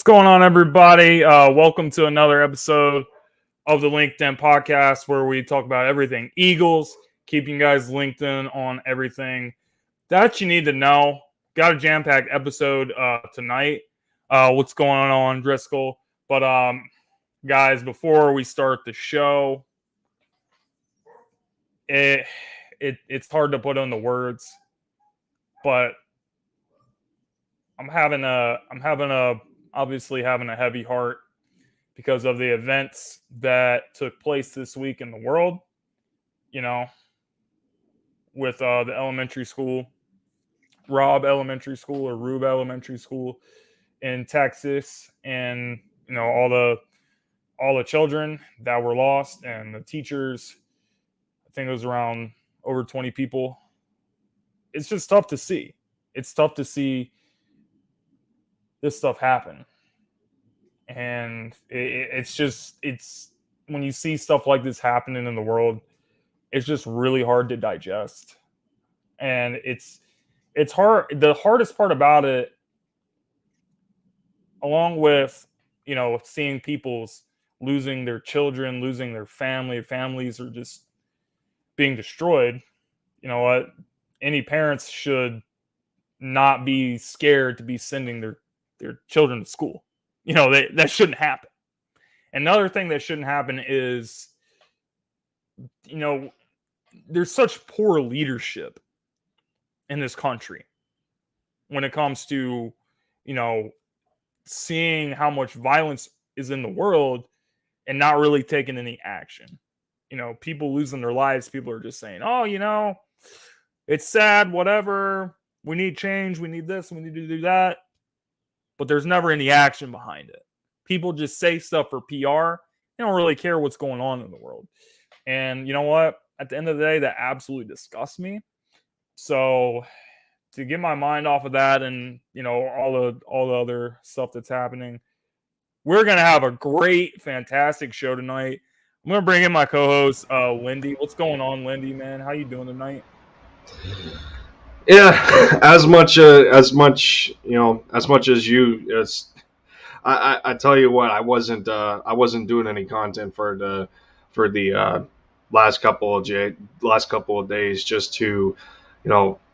going on, everybody? Welcome to another episode of the Linc'd In Podcast, where we talk about everything Eagles, keeping you guys linked in on everything that you need to know. Got a jam-packed episode tonight. What's going on, Driscoll? But guys, before we start the show, it's hard to put into words, but I'm obviously having a heavy heart because of the events that took place this week in the world, with the elementary school, Rube Elementary School in Texas, and all the children that were lost and the teachers. I think it was around over 20 people. It's just tough to see. It's tough to see this stuff happen. And it's when you see stuff like this happening in the world, it's just really hard to digest. And it's hard. The hardest part about it, along with, seeing people's losing their children, losing their families are just being destroyed. You know what? Any parents should not be scared to be sending their children to school. That shouldn't happen. Another thing that shouldn't happen is, there's such poor leadership in this country when it comes to, seeing how much violence is in the world and not really taking any action. People losing their lives. People are just saying, oh, it's sad, whatever. We need change. We need this. We need to do that. But there's never any action behind it. People just say stuff for PR. They don't really care what's going on in the world. And you know what? At the end of the day, that absolutely disgusts me. So to get my mind off of that and, all the other stuff that's happening, we're going to have a great, fantastic show tonight. I'm going to bring in my co-host, Lindy. What's going on, Lindy, man? How you doing tonight? Yeah, as much as you, I tell you what, I wasn't doing any content for the last couple of days, just to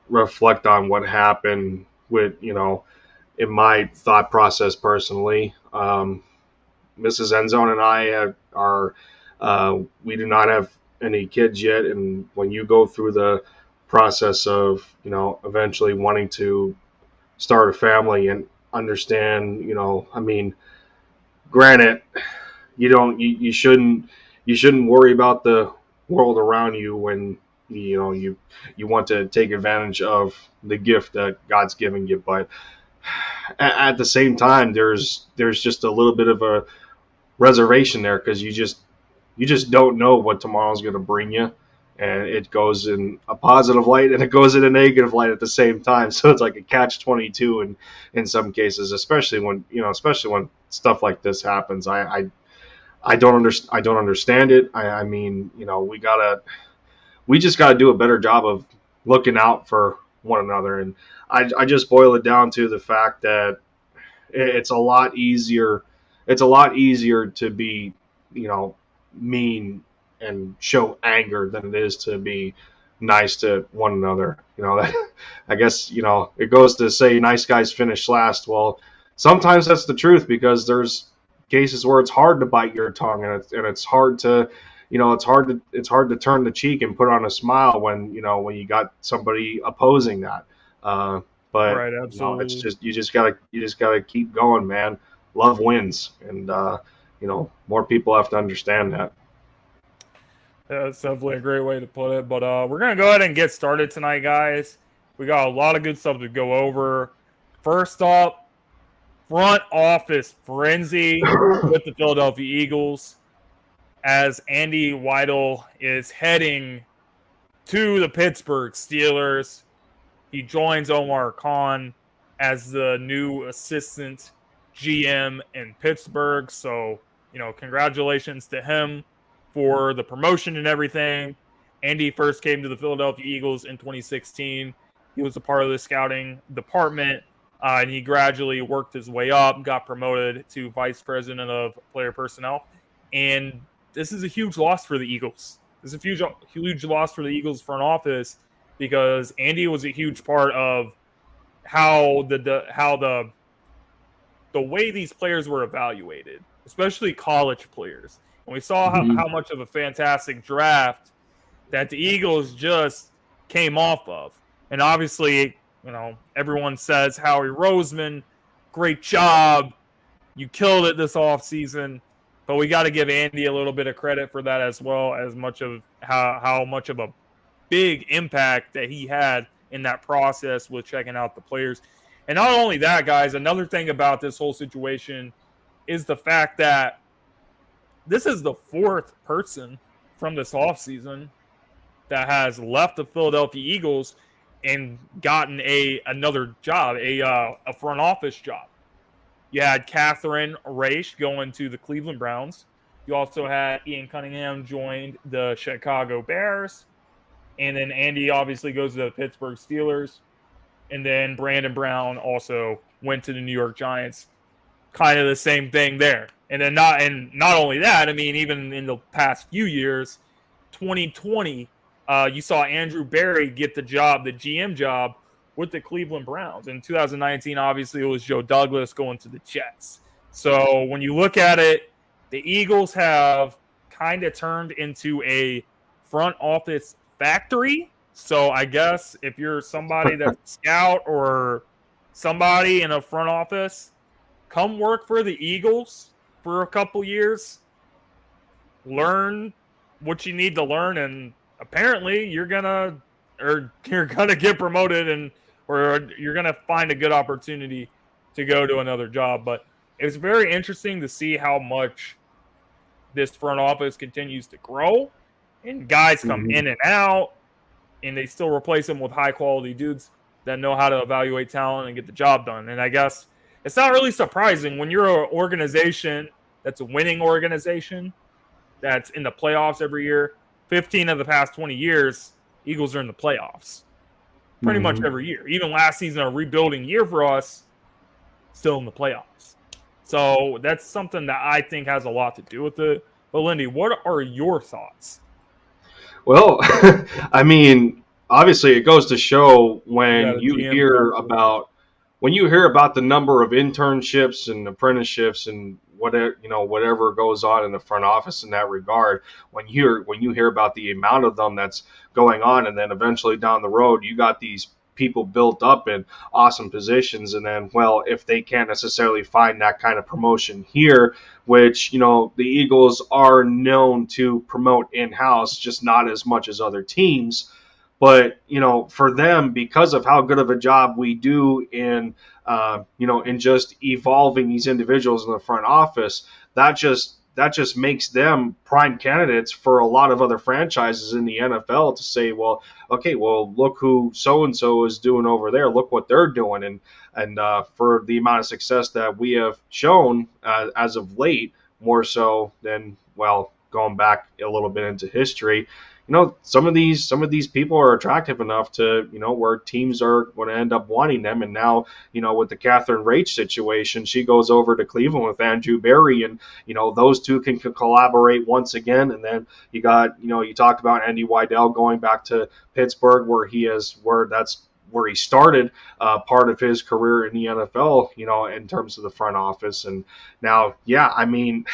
reflect on what happened with in my thought process personally. Mrs. Endzone and I we do not have any kids yet, and when you go through the process of eventually wanting to start a family and understand, granted, you shouldn't worry about the world around you when you want to take advantage of the gift that God's given you, but at the same time there's just a little bit of a reservation there, because you just don't know what tomorrow's going to bring you. And it goes in a positive light and it goes in a negative light at the same time. So it's like a catch-22 in some cases, especially when stuff like this happens. I don't understand it. We just gotta do a better job of looking out for one another. And I just boil it down to the fact that it's a lot easier to be, mean and show anger than it is to be nice to one another. I guess, it goes to say nice guys finish last. Well, sometimes that's the truth, because there's cases where it's hard to bite your tongue, and it's hard to, it's hard to turn the cheek and put on a smile when you got somebody opposing that. But right, absolutely. It's just, you just gotta keep going, man. Love wins. And, more people have to understand that. Yeah, that's definitely a great way to put it. But we're going to go ahead and get started tonight, guys. We got a lot of good stuff to go over. First up, front office frenzy with the Philadelphia Eagles, as Andy Weidl is heading to the Pittsburgh Steelers. He joins Omar Khan as the new assistant GM in Pittsburgh. So, congratulations to him for the promotion and everything. Andy first came to the Philadelphia Eagles in 2016. He was a part of the scouting department And he gradually worked his way up, got promoted to vice president of player personnel. And this is a huge loss for the Eagles. This is a huge loss for the Eagles front office because Andy was a huge part of how the way these players were evaluated, especially college players. And we saw how much of a fantastic draft that the Eagles just came off of. And obviously, everyone says Howie Roseman, great job. You killed it this offseason. But we got to give Andy a little bit of credit for that as well, as much of how much of a big impact that he had in that process with checking out the players. And not only that, guys, another thing about this whole situation is the fact that this is the fourth person from this offseason that has left the Philadelphia Eagles and gotten another job, a front office job. You had Catherine Raish going to the Cleveland Browns. You also had Ian Cunningham joined the Chicago Bears. And then Andy obviously goes to the Pittsburgh Steelers. And then Brandon Brown also went to the New York Giants. Kind of the same thing there. And then not only that, I mean, even in the past few years, 2020, you saw Andrew Berry get the GM job with the Cleveland Browns. In 2019, obviously, it was Joe Douglas going to the Jets. So when you look at it, the Eagles have kind of turned into a front office factory. So I guess if you're somebody that's a scout or somebody in a front office, come work for the Eagles for a couple years, learn what you need to learn, and apparently you're gonna get promoted or you're gonna find a good opportunity to go to another job. But it's very interesting to see how much this front office continues to grow, and guys come in and out, and they still replace them with high quality dudes that know how to evaluate talent and get the job done. And I guess it's not really surprising when you're an organization that's a winning organization that's in the playoffs every year. 15 of the past 20 years, Eagles are in the playoffs pretty much every year. Even last season, a rebuilding year for us, still in the playoffs. So that's something that I think has a lot to do with it. But Lindy, what are your thoughts? Well, I mean, obviously it goes to show when you hear about the number of internships and apprenticeships and whatever goes on in the front office in that regard, when you hear about the amount of them that's going on, and then eventually down the road you got these people built up in awesome positions, and then, well, if they can't necessarily find that kind of promotion here, which, the Eagles are known to promote in-house, just not as much as other teams. But, for them, because of how good of a job we do in just evolving these individuals in the front office, that just makes them prime candidates for a lot of other franchises in the NFL to say, well, okay, well, look who so-and-so is doing over there. Look what they're doing. And for the amount of success that we have shown as of late, more so than, well, going back a little bit into history, some of these people are attractive enough to, where teams are going to end up wanting them. And now, with the Catherine Raish situation, she goes over to Cleveland with Andrew Berry, and, those two can collaborate once again. And then you got, you talked about Andy Weidel going back to Pittsburgh, where that's where he started part of his career in the NFL, in terms of the front office. And now, yeah, I mean,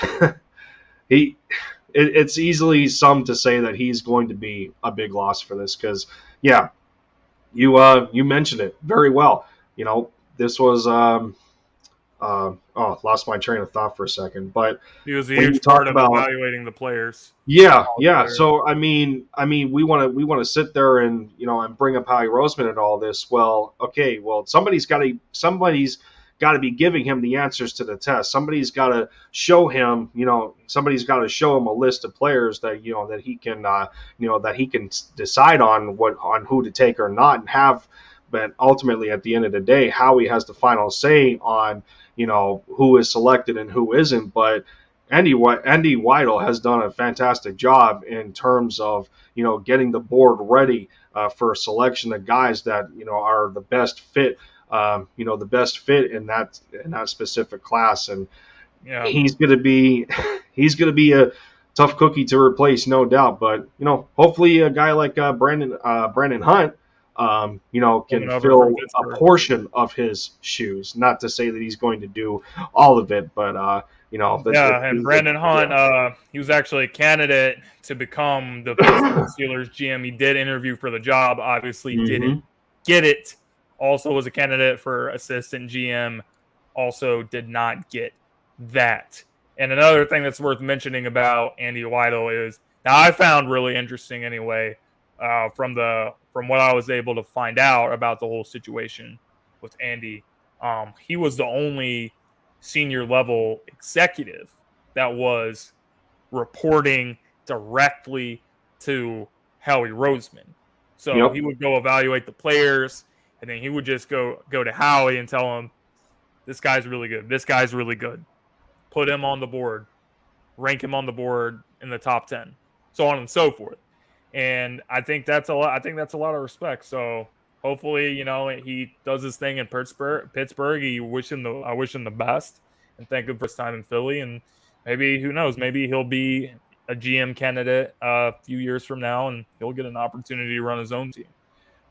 it's easily some to say that he's going to be a big loss for this because, yeah, you mentioned it very well. This was lost my train of thought for a second, but he was a huge part of evaluating the players. Yeah. So I mean, we want to sit there and and bring up Howie Roseman and all this. Well, okay, well, somebody's got to be giving him the answers to the test. Somebody's got to show him, somebody's got to show him a list of players that, that he can, that he can decide on who to take or not and have. But ultimately, at the end of the day, Howie has the final say on, who is selected and who isn't. But Andy Weidel has done a fantastic job in terms of, getting the board ready for selection of guys that, are the best fit the best fit in that specific class. And Yeah. he's going to be a tough cookie to replace, no doubt. But hopefully a guy like Brandon Hunt, can fill a portion of his shoes. Not to say that he's going to do all of it, but and Brandon Hunt, he was actually a candidate to become the Pittsburgh Steelers GM. He did interview for the job, obviously didn't get it. Also was a candidate for assistant GM, also did not get that. And another thing that's worth mentioning about Andy Weidel is, now I found really interesting anyway, from what I was able to find out about the whole situation with Andy, he was the only senior level executive that was reporting directly to Howie Roseman. So he would go evaluate the players, and then he would just go to Howie and tell him, this guy's really good. This guy's really good. Put him on the board. Rank him on the board in the top 10. So on and so forth. And I think that's a lot. I think that's a lot of respect. So hopefully, he does his thing in Pittsburgh. I wish him the best and thank him for his time in Philly. And maybe, who knows, maybe he'll be a GM candidate a few years from now, and he'll get an opportunity to run his own team.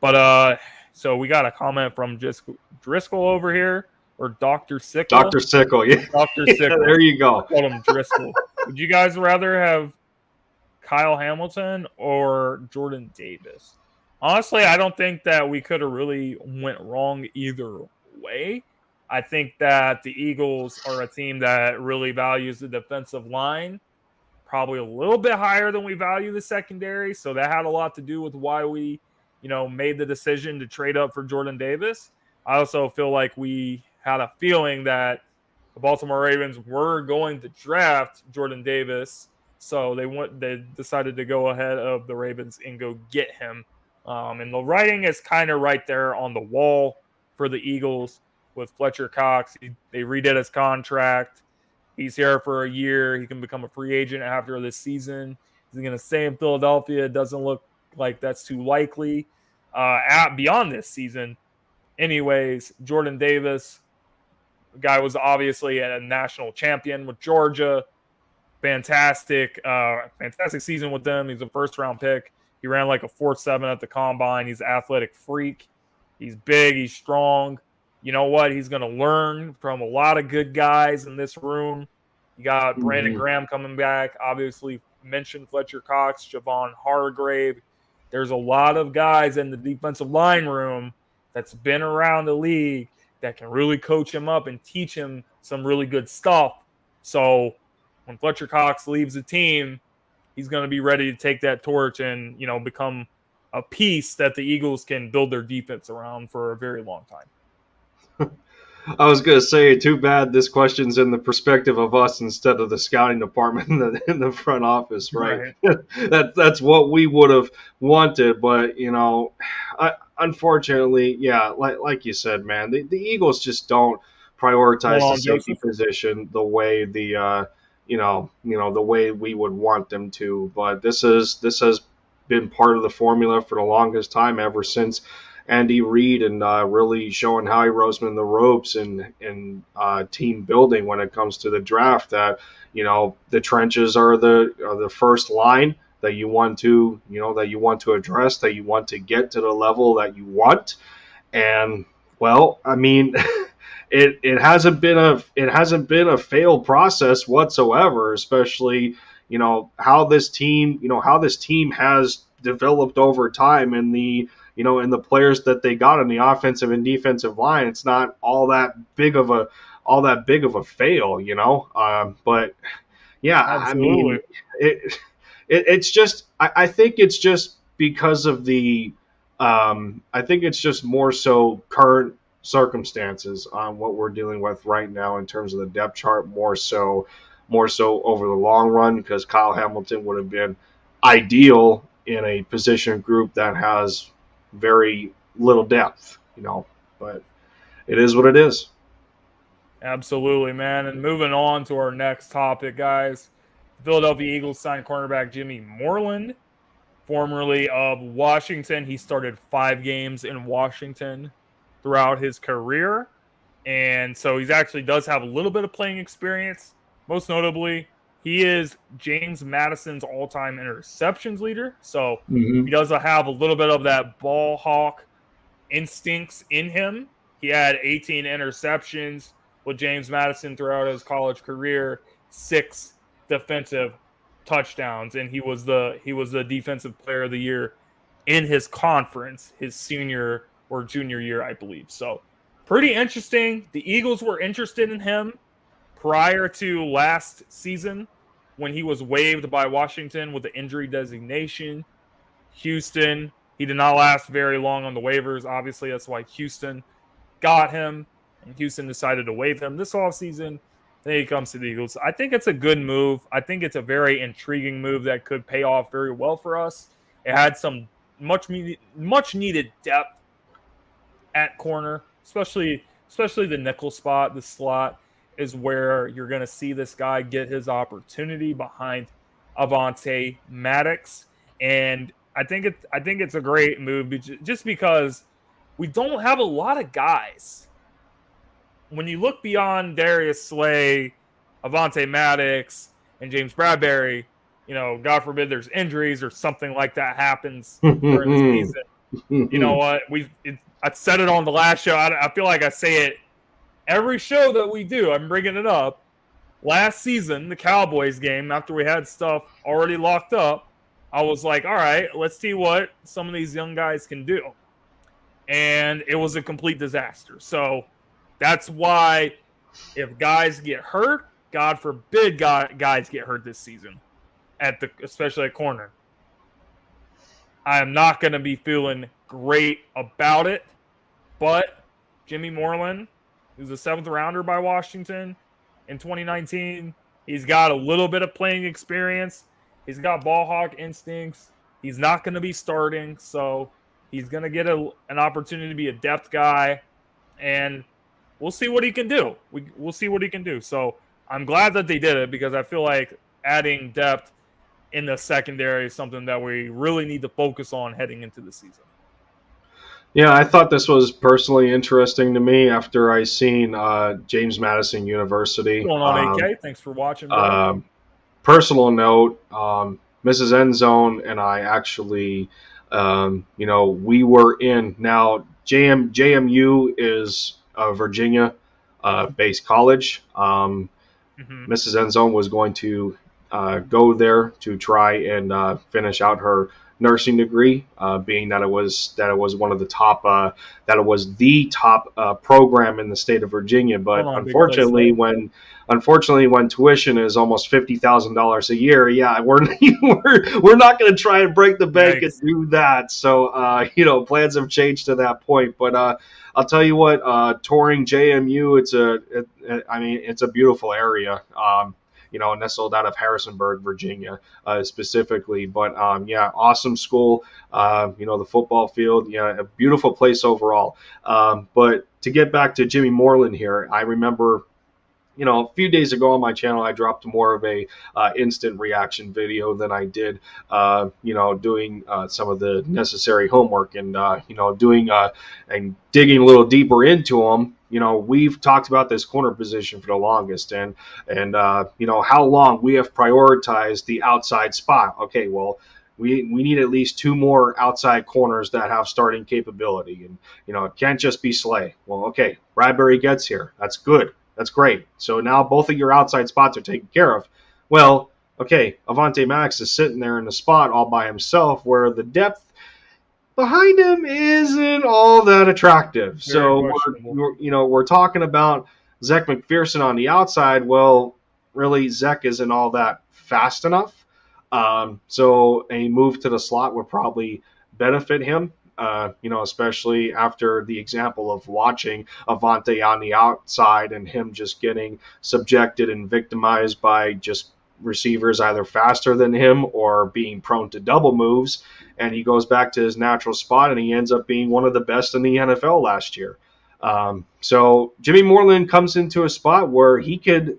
But so we got a comment from Driscoll over here, or Dr. Sickle. Dr. Sickle, yeah. Dr. Sickle. Yeah, there you go. I called him Driscoll. Would you guys rather have Kyle Hamilton or Jordan Davis? Honestly, I don't think that we could have really went wrong either way. I think that the Eagles are a team that really values the defensive line, probably a little bit higher than we value the secondary. So that had a lot to do with why we, made the decision to trade up for Jordan Davis. I also feel like we had a feeling that the Baltimore Ravens were going to draft Jordan Davis. So they decided to go ahead of the Ravens and go get him. And the writing is kind of right there on the wall for the Eagles with Fletcher Cox. They redid his contract. He's here for a year. He can become a free agent after this season. He's going to stay in Philadelphia. It doesn't look like that's too likely beyond this season. Anyways, Jordan Davis, the guy was obviously a national champion with Georgia. Fantastic season with them. He's a first-round pick. He ran like a 4.7 at the combine. He's an athletic freak. He's big. He's strong. You know what? He's going to learn from a lot of good guys in this room. You got Brandon Graham coming back. Obviously, mentioned Fletcher Cox, Javon Hargrave. There's a lot of guys in the defensive line room that's been around the league that can really coach him up and teach him some really good stuff. So when Fletcher Cox leaves the team, he's going to be ready to take that torch and, become a piece that the Eagles can build their defense around for a very long time. I was going to say, too bad this question's in the perspective of us instead of the scouting department in the front office, right? That's what we would have wanted, but, unfortunately, yeah, like you said, man, the Eagles just don't prioritize the safety position the way the way we would want them to. But this has been part of the formula for the longest time, ever since Andy Reid, and really showing Howie Roseman the ropes and team building when it comes to the draft. That the trenches are the first line that you want to address, that you want to get to the level that you want. And well, I mean, it hasn't been a failed process whatsoever, especially how this team has developed over time, and and the players that they got on the offensive and defensive line. It's not all that big of a fail, but yeah, absolutely. I mean, it's just, I think it's just because of the I think it's just more so current circumstances on what we're dealing with right now in terms of the depth chart, more so over the long run, because Kyle Hamilton would have been ideal in a position group that has very little depth, but it is what it is. Absolutely, man. And moving on to our next topic, guys. Philadelphia Eagles signed cornerback Jimmy Moreland, formerly of Washington. He started 5 games in Washington. throughout his career. And so he actually does have a little bit of playing experience. Most notably, he is James Madison's all-time interceptions leader. So he does have a little bit of that ball hawk instincts in him. He had 18 interceptions with James Madison throughout his college career, 6 defensive touchdowns, and he was the defensive player of the year in his conference, his senior or junior year, I believe. So pretty interesting. The Eagles were interested in him prior to last season when he was waived by Washington with the injury designation. Houston, he did not last very long on the waivers. Obviously, that's why Houston got him, and Houston decided to waive him this offseason. Then he comes to the Eagles. I think it's a good move. I think it's a very intriguing move that could pay off very well for us. It had some much needed depth at corner, especially the nickel spot. The slot is where you're going to see this guy get his opportunity behind Avonte Maddox, and I think it's a great move just because we don't have a lot of guys. When you look beyond Darius Slay, Avonte Maddox, and James Bradbury, God forbid there's injuries or something like that happens during the season. You know what? I said it on the last show. I feel like I say it every show that we do. I'm bringing it up. Last season, the Cowboys game, after we had stuff already locked up, I was like, all right, let's see what some of these young guys can do. And it was a complete disaster. So that's why if guys get hurt, God forbid guys get hurt this season, especially at corner, I am not going to be feeling great about it. But Jimmy Moreland, who's a 7th rounder by Washington in 2019, he's got a little bit of playing experience. He's got ball hawk instincts. He's not going to be starting, so he's going to get an opportunity to be a depth guy, and we'll see what he can do. We'll see what he can do. So I'm glad that they did it because I feel like adding depth in the secondary is something that we really need to focus on heading into the season. Yeah, I thought this was personally interesting to me after I seen James Madison University. What's going on, AK? Thanks for watching, bro. Personal note, Mrs. Endzone and I actually, we were in. Now, JMU is a Virginia-based college. Mrs. Endzone was going to go there to try and finish out her nursing degree, being that it was one of the top that it was the top program in the state of Virginia. But unfortunately, when tuition is almost $50,000 a year, yeah, we're not going to try and break the bank and do that. So plans have changed to that point. But I'll tell you what, touring JMU, it's a beautiful area. Nestled out of Harrisonburg, Virginia, specifically. But, awesome school. The football field, a beautiful place overall. But to get back to Jimmy Moreland here, I remember, a few days ago on my channel, I dropped more of a instant reaction video than I did, doing some of the necessary homework and, doing and digging a little deeper into them. We've talked about this corner position for the longest and how long we have prioritized the outside spot. Okay, well, we need at least 2 more outside corners that have starting capability. And, it can't just be Slay. Well, okay, Bradbury gets here. That's good. That's great. So now both of your outside spots are taken care of. Well, okay, Avonte Maddox is sitting there in the spot all by himself where the depth behind him isn't all that attractive. So we're talking about Zech McPherson on the outside. Well, really, Zech isn't all that fast enough. So a move to the slot would probably benefit him. Especially after the example of watching Avonte on the outside and him just getting subjected and victimized by just receivers either faster than him or being prone to double moves. And he goes back to his natural spot and he ends up being one of the best in the NFL last year. So Jimmy Moreland comes into a spot where he could,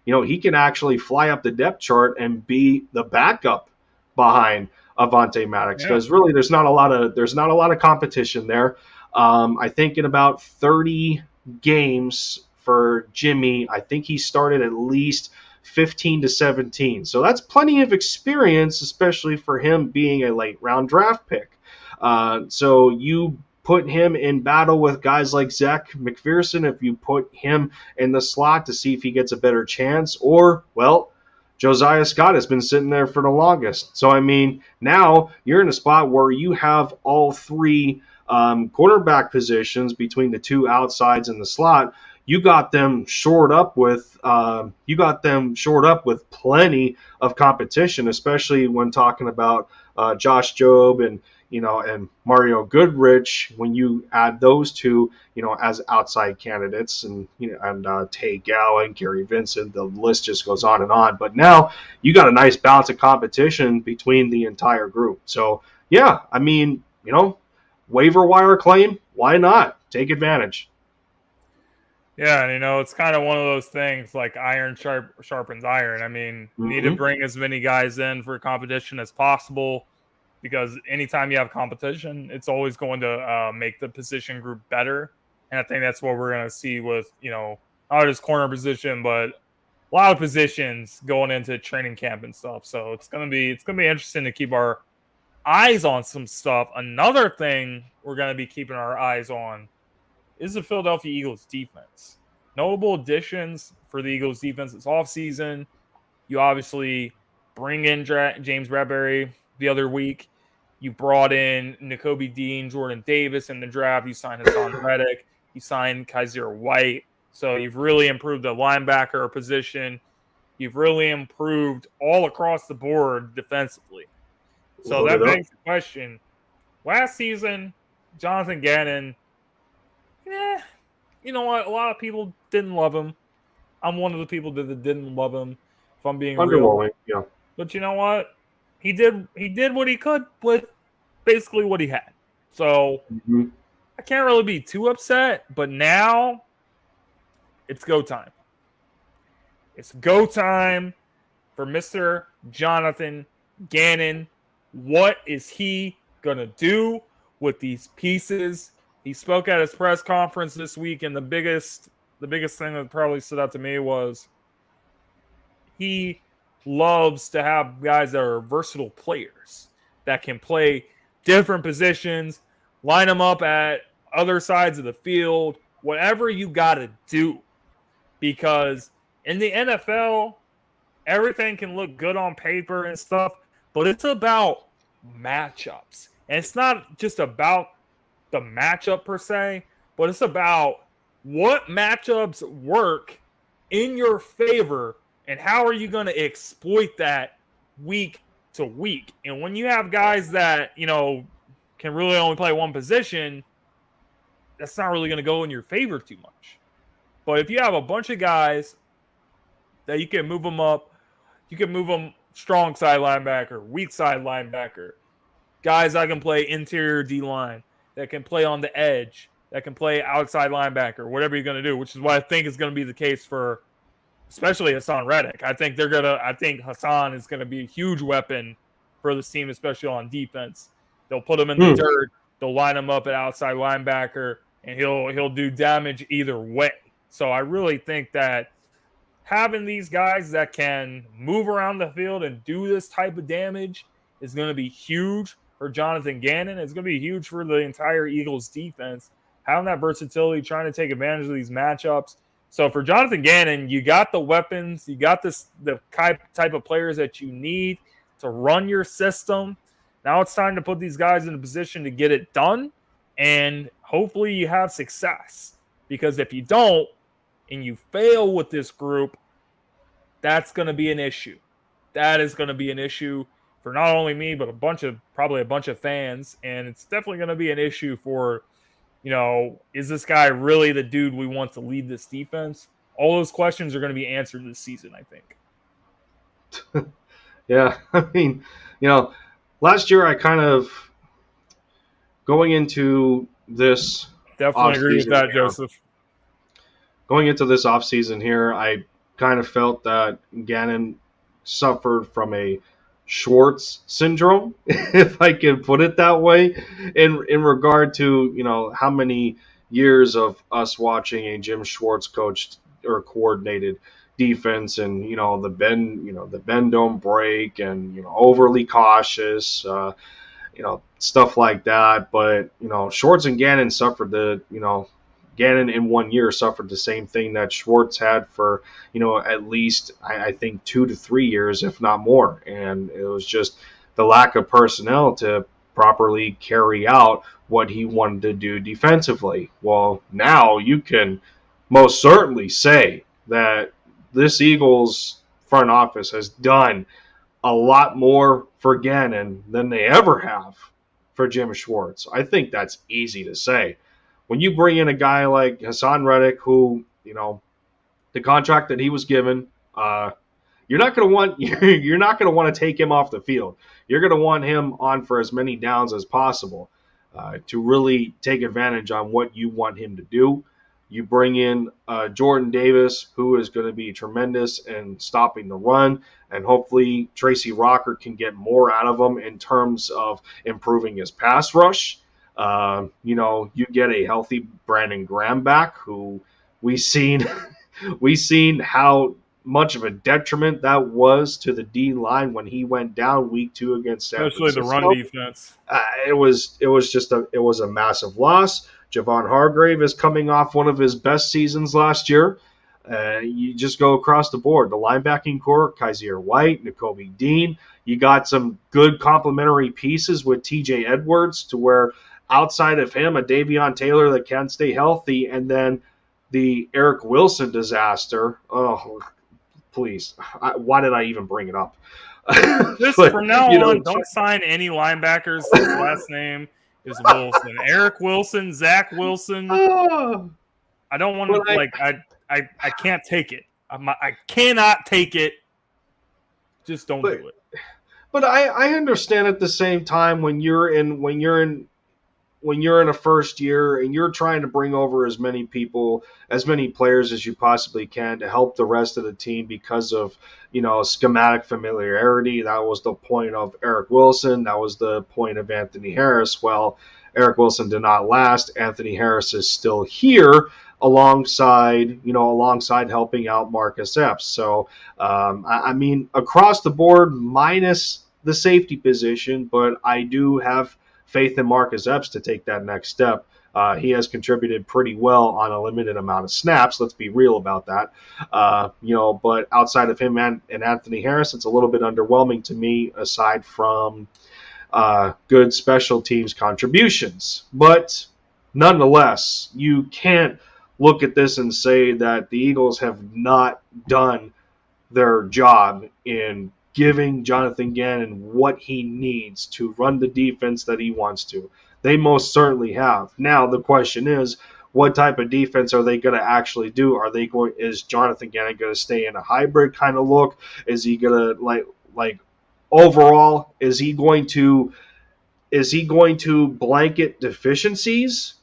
he can actually fly up the depth chart and be the backup behind Avonte Maddox because really there's not a lot of competition there. I think in about 30 games for Jimmy, I think he started at least 15 to 17. So that's plenty of experience, especially for him being a late round draft pick. So you put him in battle with guys like Zach McPherson if you put him in the slot to see if he gets a better chance, or, well, Josiah Scott has been sitting there for the longest. So, I mean, now you're in a spot where you have all three cornerback positions between the two outsides and the slot. You got them shored up with plenty of competition, especially when talking about Josh Jobe and Mario Goodrich. When you add those two, as outside candidates, and Tay Gowan, Gary Vincent, the list just goes on and on. But now you got a nice balance of competition between the entire group. So yeah, I mean, waiver wire claim, why not? Take advantage. Yeah, and it's kind of one of those things like iron sharpens iron. I mean, you need to bring as many guys in for competition as possible, because anytime you have competition, it's always going to make the position group better. And I think that's what we're going to see with, not just corner position, but a lot of positions going into training camp and stuff. So it's going to be interesting to keep our eyes on some stuff. Another thing we're going to be keeping our eyes on is the Philadelphia Eagles defense. Notable additions for the Eagles defense this offseason. You obviously bring in James Bradbury the other week. You brought in Nakobe Dean, Jordan Davis in the draft. You signed Hassan Reddick. You signed Kaiser White. So you've really improved the linebacker position. You've really improved all across the board defensively. So that begs the question. Last season, Jonathan Gannon, you know what? A lot of people didn't love him. I'm one of the people that didn't love him, if I'm being real. Yeah. But you know what? He did what he could with basically what he had. So I can't really be too upset. But now it's go time. It's go time for Mr. Jonathan Gannon. What is he going to do with these pieces? He spoke at his press conference this week, and the biggest thing that probably stood out to me was he loves to have guys that are versatile players that can play different positions, line them up at other sides of the field, whatever you got to do. Because in the NFL, everything can look good on paper and stuff, but it's about matchups. And it's not just about the matchup per se, but it's about what matchups work in your favor and how are you going to exploit that week to week. And when you have guys that, can really only play one position, that's not really going to go in your favor too much. But if you have a bunch of guys that you can move them up, you can move them strong side linebacker, weak side linebacker, guys that can play interior D-line, that can play on the edge, that can play outside linebacker, whatever you're going to do, which is what I think is going to be the case for especially Hassan Reddick. I think Hassan is going to be a huge weapon for this team, especially on defense. They'll put him in the dirt, they'll line him up at outside linebacker, and he'll do damage either way. So I really think that having these guys that can move around the field and do this type of damage is going to be huge for Jonathan Gannon. It's going to be huge for the entire Eagles defense. Having that versatility, trying to take advantage of these matchups. So for Jonathan Gannon, you got the weapons, you got the type of players that you need to run your system. Now it's time to put these guys in a position to get it done, and hopefully you have success. Because if you don't, and you fail with this group, that's going to be an issue. That is going to be an issue for not only me, but probably a bunch of fans. And it's definitely going to be an issue for, is this guy really the dude we want to lead this defense? All those questions are going to be answered this season, I think. Yeah, I mean, last year I kind of, going into this definitely agree with that, Joseph. Going into this offseason here, I kind of felt that Gannon suffered from a Schwartz syndrome, if I can put it that way, in regard to, how many years of us watching a Jim Schwartz coached or coordinated defense, and the bend don't break, and overly cautious, stuff like that. But Schwartz and Gannon suffered Gannon in 1 year suffered the same thing that Schwartz had for, at least, I think 2 to 3 years, if not more. And it was just the lack of personnel to properly carry out what he wanted to do defensively. Well, now you can most certainly say that this Eagles front office has done a lot more for Gannon than they ever have for Jim Schwartz. I think that's easy to say. When you bring in a guy like Hassan Reddick, who, the contract that he was given, you're not going to want to take him off the field. You're going to want him on for as many downs as possible to really take advantage on what you want him to do. You bring in Jordan Davis, who is going to be tremendous in stopping the run, and hopefully Tracy Rocker can get more out of him in terms of improving his pass rush. You get a healthy Brandon Graham back, who we seen how much of a detriment that was to the D line when he went down week 2 against San Francisco. Especially the run defense. It was a massive loss. Javon Hargrave is coming off one of his best seasons last year. You just go across the board. The linebacking core, Kaiser White, Nakobe Dean. You got some good complementary pieces with TJ Edwards, to where outside of him, a Davion Taylor that can stay healthy, and then the Eric Wilson disaster. Oh, please. Why did I even bring it up? From now on, don't sign any linebackers whose last name is Wilson. Eric Wilson, Zach Wilson. I don't want to, I can't take it. I cannot take it. Just don't do it. But I understand at the same time when you're in a first year and you're trying to bring over as many players as you possibly can to help the rest of the team because of, schematic familiarity. That was the point of Eric Wilson. That was the point of Anthony Harris. Well, Eric Wilson did not last. Anthony Harris is still here alongside helping out Marcus Epps. So, across the board, minus the safety position, but I do have faith in Marcus Epps to take that next step. He has contributed pretty well on a limited amount of snaps. Let's be real about that. But outside of him and Anthony Harris, it's a little bit underwhelming to me, aside from good special teams contributions. But nonetheless, you can't look at this and say that the Eagles have not done their job in giving Jonathan Gannon what he needs to run the defense that he wants to. They most certainly have. Now the question is, what type of defense are they going to actually do? Is Jonathan Gannon going to stay in a hybrid kind of look? Is he going to overall? Is he going to blanket deficiencies,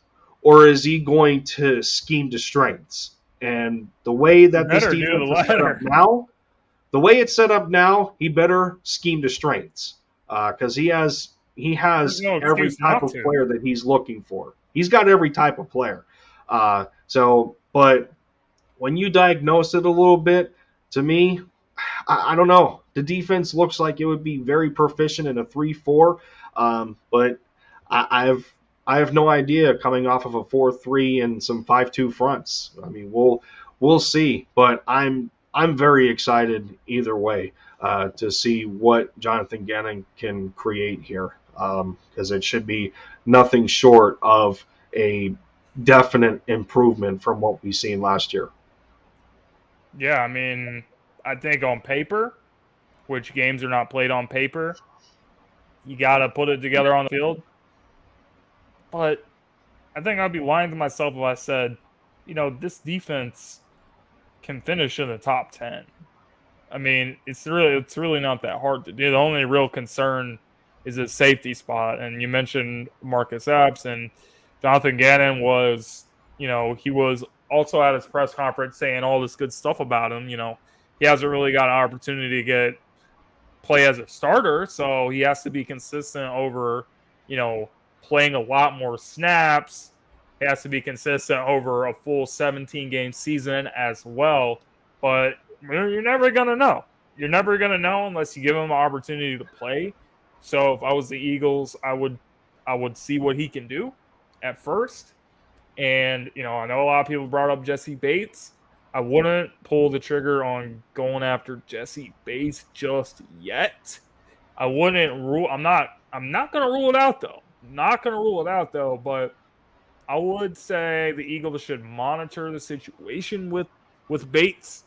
or is he going to scheme to strengths? And the way that this defense is set up now. The way it's set up now, he better scheme to strengths because he has every type of player that he's looking for. He's got every type of player. But when you diagnose it a little bit, to me, I don't know. The defense looks like it would be very proficient in a 3-4, but I have no idea coming off of a 4-3 and some 5-2 fronts. I mean, we'll see, but I'm very excited either way to see what Jonathan Gannon can create here, because it should be nothing short of a definite improvement from what we've seen last year. Yeah, I mean, I think on paper, which games are not played on paper, you got to put it together on the field. But I think I'd be lying to myself if I said, this defense can finish in the top 10. I mean, it's really not that hard to do. The only real concern is a safety spot. And you mentioned Marcus Epps, and Jonathan Gannon was, he was also at his press conference saying all this good stuff about him. He hasn't really got an opportunity to get play as a starter, so he has to be consistent over, playing a lot more snaps. He has to be consistent over a full 17-game season as well. But you're never going to know. You're never going to know unless you give him an opportunity to play. So if I was the Eagles, I would see what he can do at first. And, I know a lot of people brought up Jesse Bates. I wouldn't pull the trigger on going after Jesse Bates just yet. I'm not going to rule it out, though. But I would say the Eagles should monitor the situation with Bates.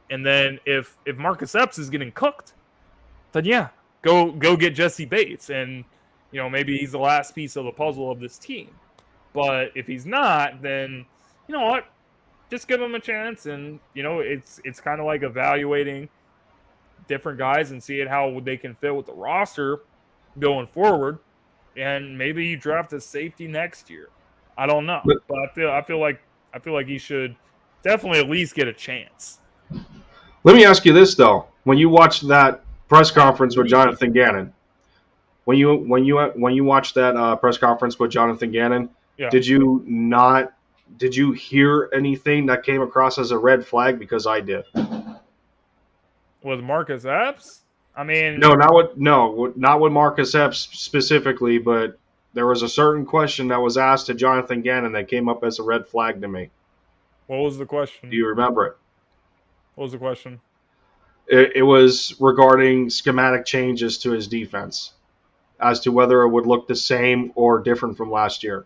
And then if Marcus Epps is getting cooked, then yeah, go get Jesse Bates. And, maybe he's the last piece of the puzzle of this team. But if he's not, then you know what? Just give him a chance. And, it's kind of like evaluating different guys and seeing how they can fit with the roster going forward. And maybe you draft a safety next year. I don't know. But I feel like he should definitely at least get a chance. Let me ask you this, though. When you watched that press conference with Jonathan Gannon, when you watched that press conference with Jonathan Gannon, yeah. Did you hear anything that came across as a red flag? Because I did. With Marcus Epps? I mean, not with Marcus Epps specifically, but there was a certain question that was asked to Jonathan Gannon that came up as a red flag to me. What was the question? Do you remember it? What was the question? It was regarding schematic changes to his defense, as to whether it would look the same or different from last year.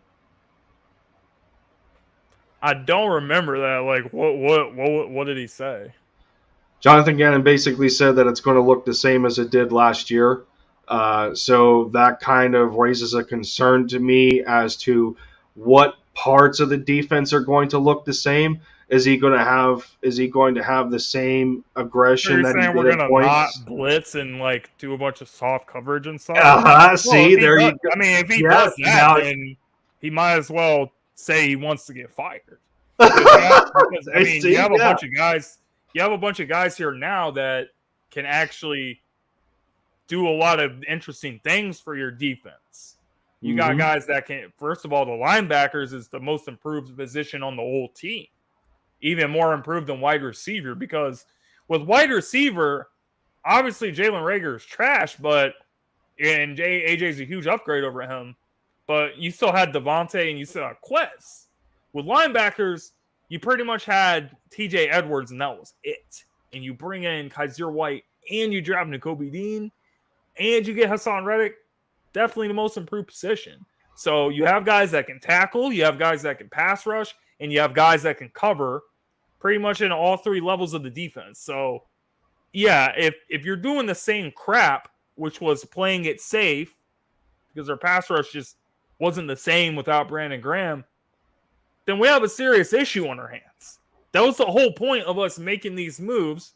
I don't remember that. Like, what did he say? Jonathan Gannon basically said that it's going to look the same as it did last year. So that kind of raises a concern to me as to what parts of the defense are going to look the same. Is he going to have the same aggression that he did we're at going to not blitz and do a bunch of soft coverage and stuff? See, there you go. I mean, if he does that, then he might as well say he wants to get fired. Because I mean, you have a bunch of guys. You have a bunch of guys here now that can actually do a lot of interesting things for your defense. You got guys that can. First of all, the linebackers is the most improved position on the whole team, even more improved than wide receiver. Because with wide receiver, obviously Jalen Reagor is trash, and AJ's a huge upgrade over him. But you still had Devontae and you still had Quez. With linebackers, you pretty much had TJ Edwards, and that was it. And you bring in Kaiser White, and you draft Nakobe Dean, and you get Hassan Reddick. Definitely the most improved position. So you have guys that can tackle, you have guys that can pass rush, and you have guys that can cover pretty much in all three levels of the defense. So, yeah, if you're doing the same crap, which was playing it safe, because our pass rush just wasn't the same without Brandon Graham, then we have a serious issue on our hands. That was the whole point of us making these moves,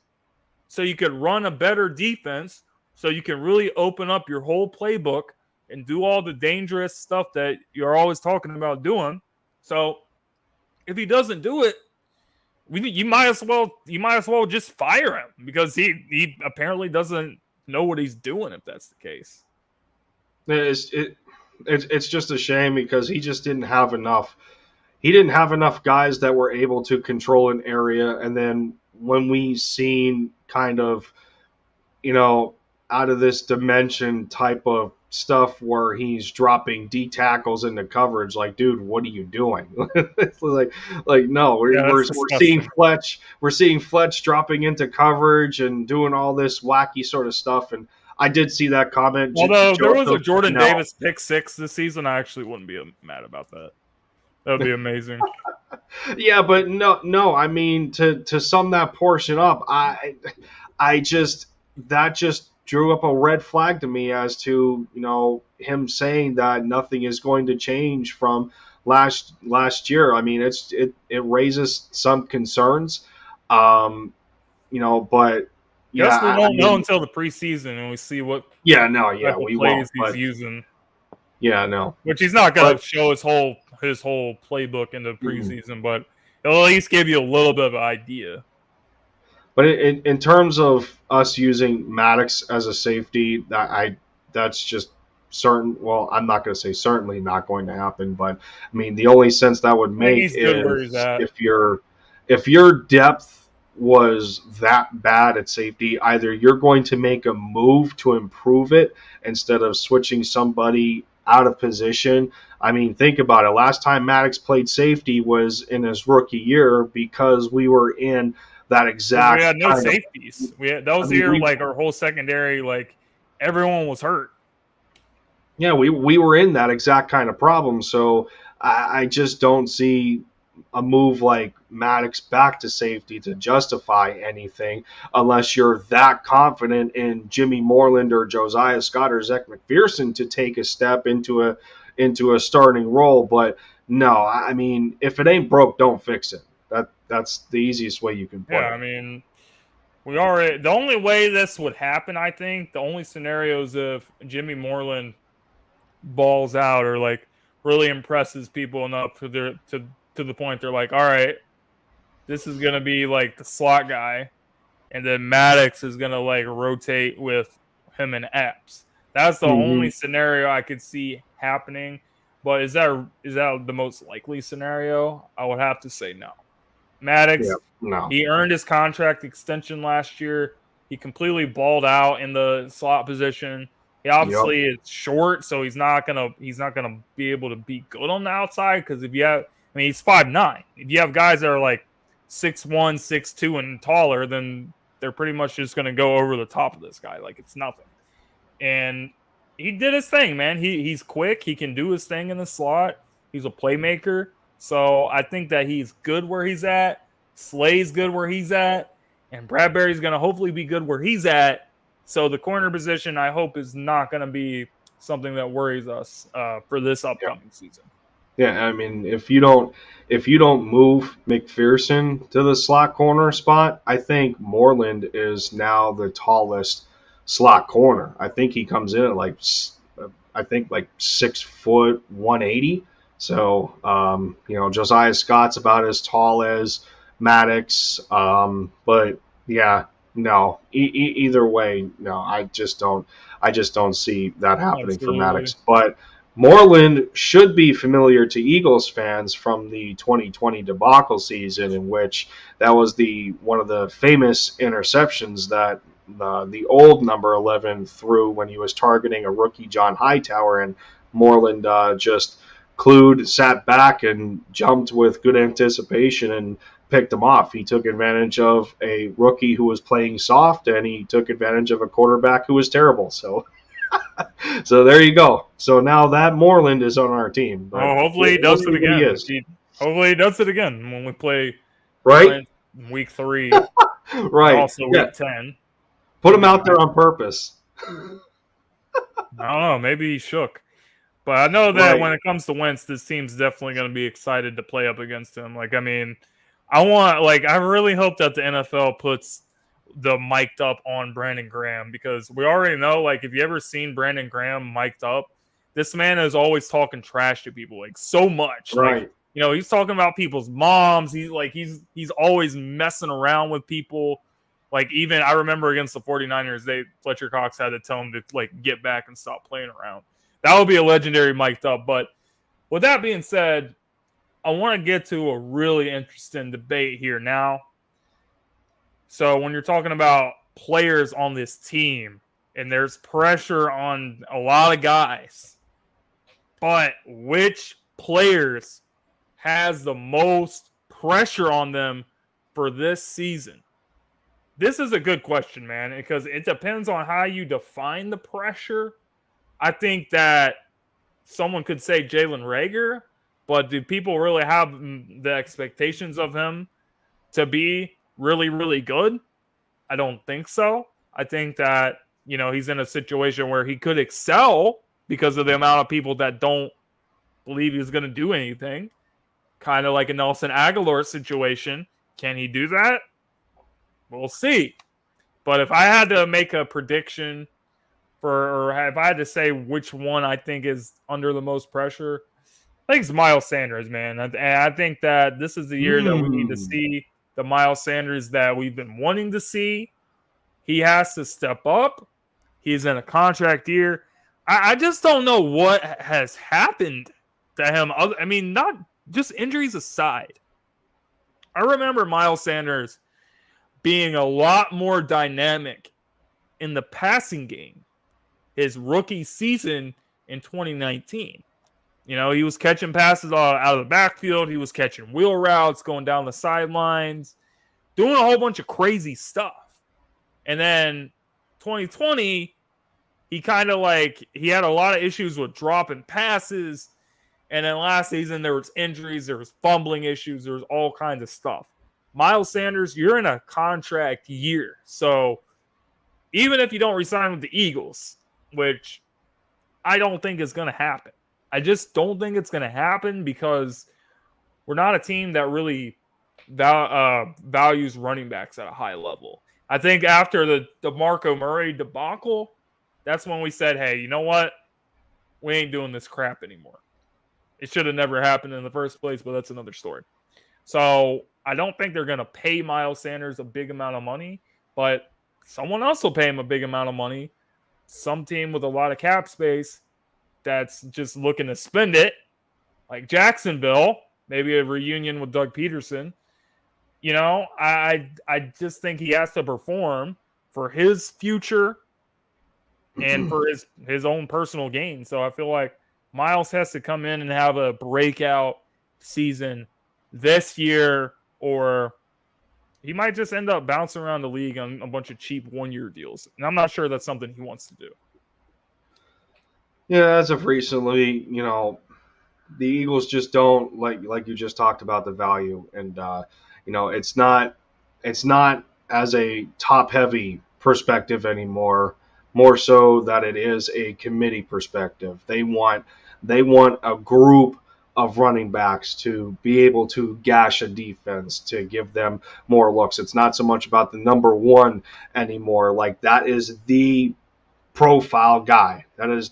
so you could run a better defense, so you can really open up your whole playbook and do all the dangerous stuff that you're always talking about doing. So if he doesn't do it, you might as well just fire him, because he apparently doesn't know what he's doing if that's the case. It's just a shame, because he just didn't have enough. He didn't have enough guys that were able to control an area. And then when we seen kind of, out of this dimension type of stuff where he's dropping D tackles into coverage, like, dude, what are you doing? It's no, we're seeing Fletch. We're seeing Fletch dropping into coverage and doing all this wacky sort of stuff. And I did see that comment. Although there was a Jordan Davis pick six this season, I actually wouldn't be mad about that. That would be amazing. Yeah, but no. I mean, to sum that portion up, that just drew up a red flag to me as to him saying that nothing is going to change from last year. I mean, it raises some concerns, but guess we won't know until the preseason and we see what we plays won't, he's using. Yeah, no. Which he's not going to show his whole playbook in the preseason, but it'll at least give you a little bit of an idea. But in terms of us using Maddox as a safety, that's just certain. Well, I'm not going to say certainly not going to happen, but I mean the only sense that would I think make he's good where he's is at. if your depth was that bad at safety, either you're going to make a move to improve it instead of switching somebody out of position. I mean, think about it. Last time Maddox played safety was in his rookie year because we were in that exact We had no kind of. safeties. That was I the mean, year like our whole secondary, like everyone was hurt. yeah, we were in that exact kind of problem. So I just don't see a move like Maddox back to safety to justify anything unless you're that confident in Jimmy Moreland or Josiah Scott or Zach McPherson to take a step into a starting role. But no, I mean, if it ain't broke, don't fix it. That's the easiest way you can put it. Yeah, I mean, the only way this would happen, I think, the only scenarios if Jimmy Moreland balls out or like really impresses people enough to the point they're like, all right, this is gonna be like the slot guy, and then Maddox is gonna like rotate with him and Epps. That's the only scenario I could see happening. But is that the most likely scenario? I would have to say no. Maddox, no. He earned his contract extension last year. He completely balled out in the slot position. He obviously is short, so he's not gonna be able to be good on the outside. Because he's 5'9". If you have guys that are like 6'1", 6'2", and taller, then they're pretty much just gonna go over the top of this guy like it's nothing. And he did his thing, man. He's quick. He can do his thing in the slot. He's a playmaker. So I think that he's good where he's at. Slay's good where he's at. And Bradbury's going to hopefully be good where he's at. So the corner position, I hope, is not going to be something that worries us for this upcoming season. Yeah, I mean, if you don't move McPherson to the slot corner spot, I think Moreland is now the tallest slot corner. I think he comes in at like 6 foot 180. So Josiah Scott's about as tall as Maddox. But yeah, no. Either way, no. I just don't see that happening for Maddox. But Moreland should be familiar to Eagles fans from the 2020 debacle season, in which that was one of the famous interceptions that the old number 11 threw when he was targeting a rookie John Hightower, and Moreland just sat back and jumped with good anticipation and picked him off. He took advantage of a rookie who was playing soft, and he took advantage of a quarterback who was terrible. So there you go. So now that Moreland is on our team. Hopefully he does it again. Hopefully he does it again when we play week 3. Right. Also week 10. Put him out there on purpose. I don't know. Maybe he shook. But I know that when it comes to Wentz, this team's definitely going to be excited to play up against him. Like, I mean, I really hope that the NFL puts the mic'd up on Brandon Graham, because we already know, like, if you ever seen Brandon Graham mic'd up, this man is always talking trash to people, like, so much. Right. Like, he's talking about people's moms. He's always messing around with people. Like, even I remember against the 49ers, Fletcher Cox had to tell him to, like, get back and stop playing around. That would be a legendary mic'd up. But with that being said, I want to get to a really interesting debate here now. So when you're talking about players on this team, and there's pressure on a lot of guys, but which players has the most pressure on them for this season? This is a good question, man, because it depends on how you define the pressure. I think that someone could say Jalen Reagor, but do people really have the expectations of him to be really, really good? I don't think so. I think that, he's in a situation where he could excel because of the amount of people that don't believe he's going to do anything. Kind of like a Nelson Aguilar situation. Can he do that? We'll see. But if I had to make a prediction or if I had to say which one I think is under the most pressure, I think it's Miles Sanders, man. And I think that this is the year that we need to see the Miles Sanders that we've been wanting to see. He has to step up. He's in a contract year. I just don't know what has happened to him. I mean, not just injuries aside. I remember Miles Sanders being a lot more dynamic in the passing game his rookie season in 2019. You know, he was catching passes out of the backfield. He was catching wheel routes, going down the sidelines, doing a whole bunch of crazy stuff. And then 2020, he kind of he had a lot of issues with dropping passes. And then last season, there was injuries, there was fumbling issues, there was all kinds of stuff. Miles Sanders, you're in a contract year. So even if you don't resign with the Eagles, which I don't think is going to happen, I just don't think it's going to happen because we're not a team that really values running backs at a high level. I think after the DeMarco Murray debacle, that's when we said, hey, you know what? We ain't doing this crap anymore. It should have never happened in the first place, but that's another story. So I don't think they're going to pay Miles Sanders a big amount of money, but someone else will pay him a big amount of money. Some team with a lot of cap space that's just looking to spend it, like Jacksonville, maybe a reunion with Doug Peterson. You know, I just think he has to perform for his future and for his own personal gain. So I feel like Miles has to come in and have a breakout season this year, or he might just end up bouncing around the league on a bunch of cheap one-year deals. And I'm not sure that's something he wants to do. Yeah, as of recently, you know, the Eagles just don't like you just talked about the value, and you know, it's not as a top-heavy perspective anymore. More so that it is a committee perspective. They want a group of running backs to be able to gash a defense, to give them more looks. It's not so much about the number one anymore. Like, that is the profile guy. That is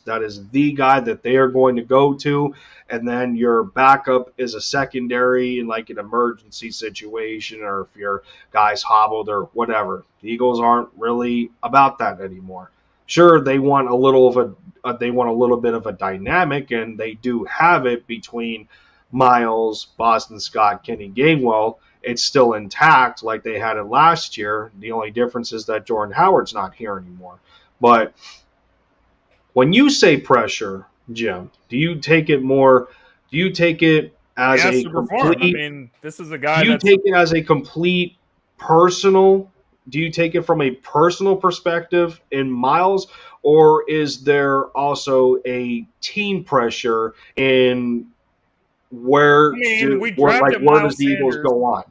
the guy that they are going to go to, and then your backup is a secondary in like an emergency situation, or if your guy's hobbled or whatever. The Eagles aren't really about that anymore. Sure, they want a little bit of a dynamic, and they do have it between Miles, Boston Scott, Kenny Gainwell. It's still intact like they had it last year. The only difference is that Jordan Howard's not here anymore. But when you say pressure, Jim, do you take it as a complete? I mean, this is a guy. Do you take it as a complete personal? Do you take it from a personal perspective in Miles, or is there also a team pressure in where does the Eagles go on?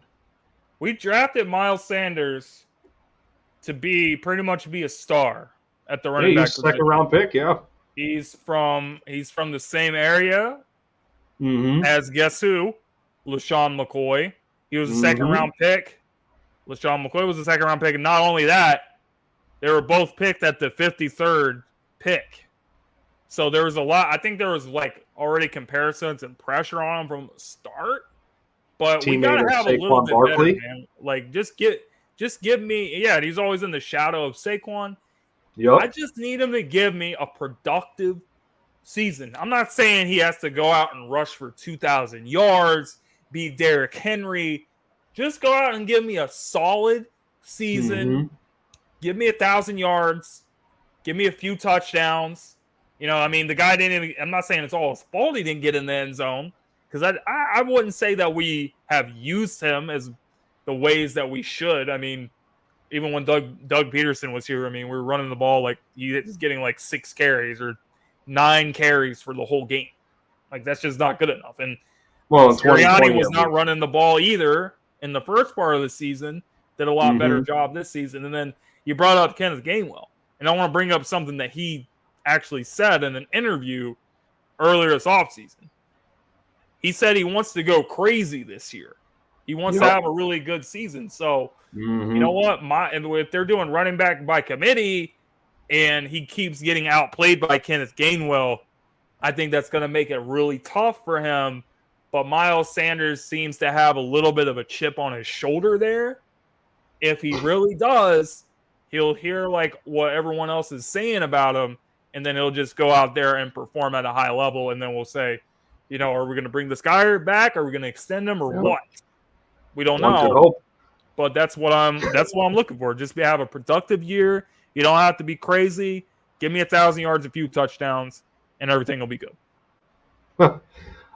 We drafted Miles Sanders to pretty much be a star at the running back position. Second round pick, yeah. He's from the same area as guess who? LaShawn McCoy. He was a second round pick. LaShawn McCoy was a second round pick, and not only that, they were both picked at the 53rd pick. So there was a lot. I think there was like already comparisons and pressure on him from the start. But we gotta have a little bit better, man. Like just give me. Yeah, he's always in the shadow of Saquon. Yep. I just need him to give me a productive season. I'm not saying he has to go out and rush for 2,000 yards, be Derrick Henry. Just go out and give me a solid season. Give me 1,000 yards. Give me a few touchdowns. You know, I mean, the guy didn't even, I'm not saying it's all his fault he didn't get in the end zone, because I wouldn't say that we have used him as the ways that we should. I mean, even when Doug Peterson was here, I mean, we were running the ball like he was getting like 6 carries or 9 carries for the whole game. Like, that's just not good enough. And Sirianni was not running the ball either in the first part of the season. Did a lot better job this season. And then you brought up Kenneth Gainwell. And I want to bring up something that he actually said in an interview earlier this offseason. He said he wants to go crazy this year. He wants to have a really good season. So, you know what? If they're doing running back by committee and he keeps getting outplayed by Kenneth Gainwell, I think that's going to make it really tough for him. but Miles Sanders seems to have a little bit of a chip on his shoulder there. If he really does, he'll hear like what everyone else is saying about him, and then he'll just go out there and perform at a high level, and then we'll say, are we going to bring this guy back? Are we going to extend him or what? We don't know. But that's what I'm looking for. Just have a productive year. You don't have to be crazy. Give me 1,000 yards, a few touchdowns, and everything will be good.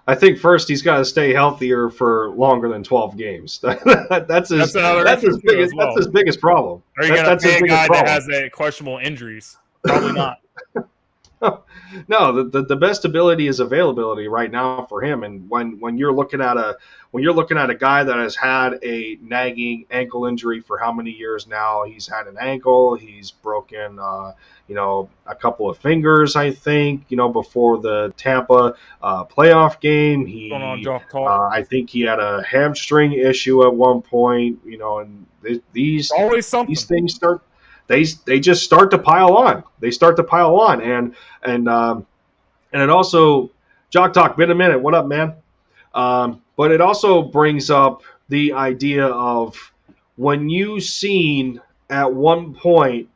I think first he's got to stay healthier for longer than 12 games. That's his biggest problem. Are you going to pay a guy that has questionable injuries? Probably not. No, the best ability is availability right now for him. And when you're looking at a guy that has had a nagging ankle injury for how many years now? He's had an ankle. He's broken, a couple of fingers, I think, before the Tampa playoff game. I think he had a hamstring issue at one point. And these things start. They just start to pile on. And it also, Jock Talk, been a minute. What up, man? But it also brings up the idea of when you seen at one point,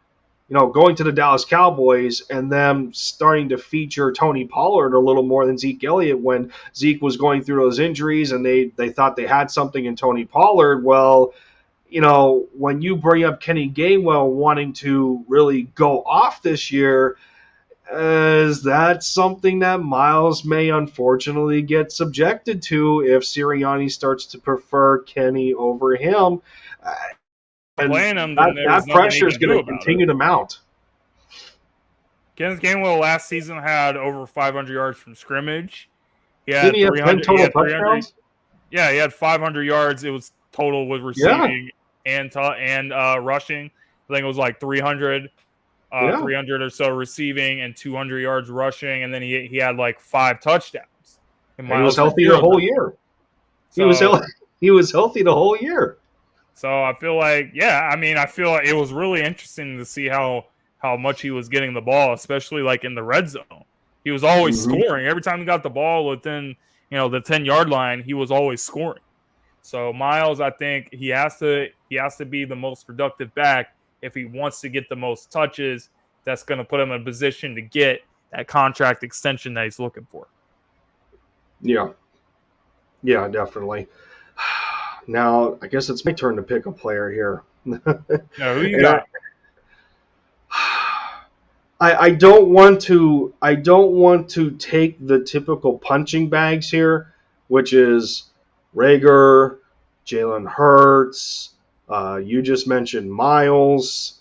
going to the Dallas Cowboys and them starting to feature Tony Pollard a little more than Zeke Elliott when Zeke was going through those injuries and they thought they had something in Tony Pollard. Well, when you bring up Kenny Gainwell wanting to really go off this year, is that something that Miles may unfortunately get subjected to if Sirianni starts to prefer Kenny over him? That pressure is going to continue to mount. Kenneth Gainwell last season had over 500 yards from scrimmage. Didn't he have 10 total touchdowns? Yeah, he had 500 yards. It was total with receiving and rushing. I think it was like 300 or so receiving and 200 yards rushing, and then he had like 5 touchdowns. And he was healthy the whole year. He was healthy the whole year. So I feel like, I feel like it was really interesting to see how much he was getting the ball, especially like in the red zone. He was always scoring. Every time he got the ball within, the 10-yard line, he was always scoring. So Miles, I think he has to be the most productive back if he wants to get the most touches. That's going to put him in a position to get that contract extension that he's looking for. Yeah, definitely. Now, I guess it's my turn to pick a player here. Who you got? I don't want to take the typical punching bags here, which is Rager, Jalen Hurts. You just mentioned Miles.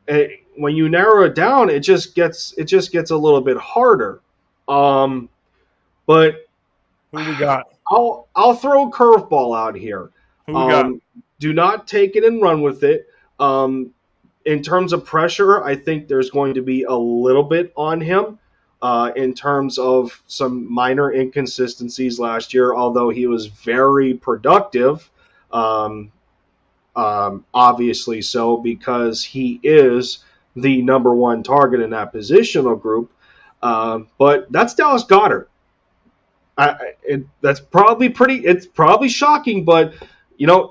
When you narrow it down, it just gets a little bit harder. But who we got? I'll throw a curveball out here. Who we got? Do not take it and run with it. In terms of pressure, I think there's going to be a little bit on him in terms of some minor inconsistencies last year, although he was very productive. Obviously so, because he is the number one target in that positional group. But that's Dallas Goedert. It's probably shocking, but